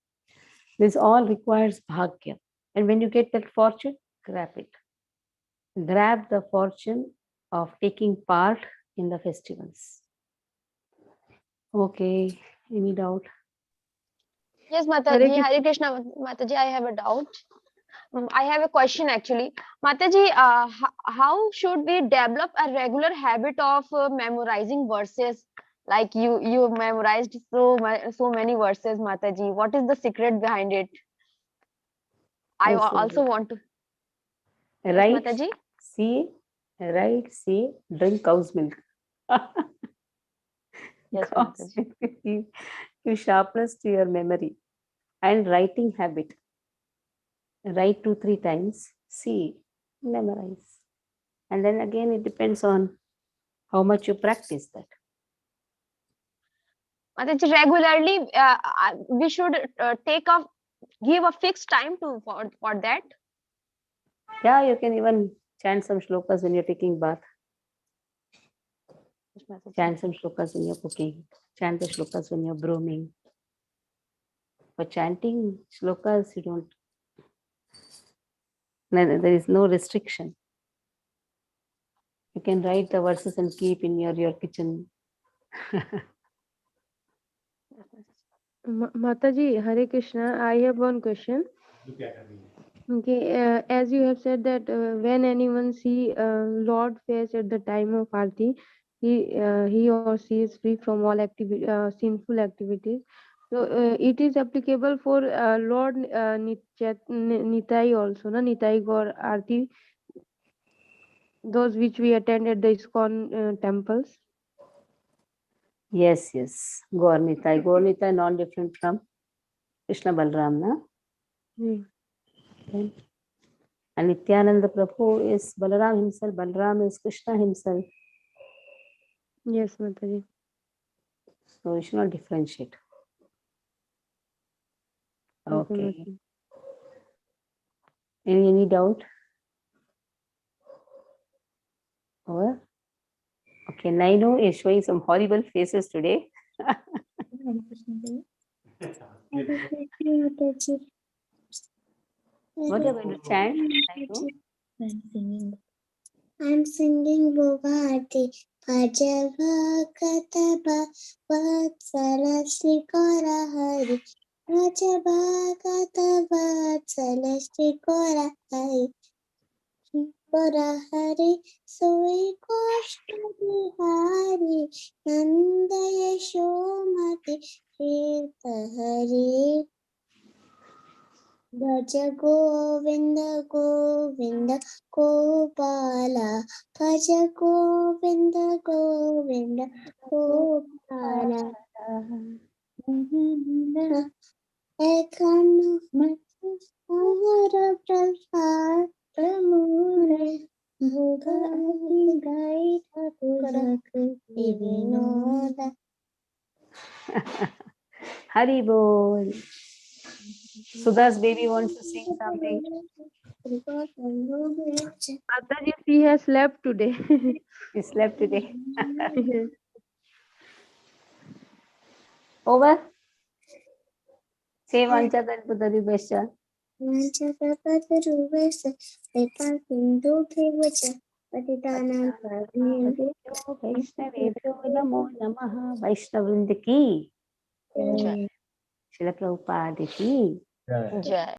this all requires bhagya. And when you get that fortune, grab it. Grab the fortune of taking part in the festivals. Okay, any doubt? Yes, Hare Mataji. Krishna. Hare Krishna, Mataji. I have a doubt. I have a question actually. Mataji, how should we develop a regular habit of memorizing verses? Like you memorized so many verses, Mataji. What is the secret behind it? I also want to. Yes, Right, Mataji. see, right, see, drink cow's milk. Yes, Cow's Mataji. milk will give sharpness to your memory. And writing habit. Write 2-3 times, see, memorize. And then again, it depends on how much you practice that. Mataji, regularly we should give a fixed time for that. Yeah, you can even chant some shlokas when you're taking bath. Yes, Mataji. Chant some shlokas when you're cooking. Chant the shlokas when you're brooming. For chanting shlokas, you don't. There is no restriction. You can write the verses and keep in your kitchen. Mataji, Hare Krishna. I have one question. Okay, as you have said that when anyone see Lord face at the time of Aarti, he or she is free from all sinful activities. So it is applicable for Lord Nitai also, na Nitai Gaur Aarti, those which we attend at the ISKCON temples. Yes, yes. Gaur Nitai. Gaur Nitai non-different from Krishna Balram, na? Okay. And Nityananda Prabhu is Balaram himself. Balaram is Krishna himself. Yes, Mataji. So you should not differentiate. Okay. Mataji. Any doubt? Over? Okay, Nainu is showing some horrible faces today. What are you going to chant, Nainu? I'm singing Bhagavati. Bhajavakataba Vatsala Srikora Hari. Bhajavakataba Vatsala Srikora Hari. Srikora Hari. Soy Koshta Bihari. Nanda Yashomati. Shirta Hari. Bhaja Govinda Govinda Gopala. Bhaja Govinda Govinda Gopala. Ekanu Mahara Prasad Pramure Bhugati Gai Thakurak Divinoda. Hari Bol. Sudha's baby wants to sing something. Mataji, she has slept today. He slept today. Over. Say Vancha Kalpataru Besha. Vancha Kalpataru Besha. Pepa Sindhu Kevacha. Patitanam Vaishnavebhyo Namo Namaha. Vaishnavrinda ki. Jai. Srila Prabhupada ki. Jai.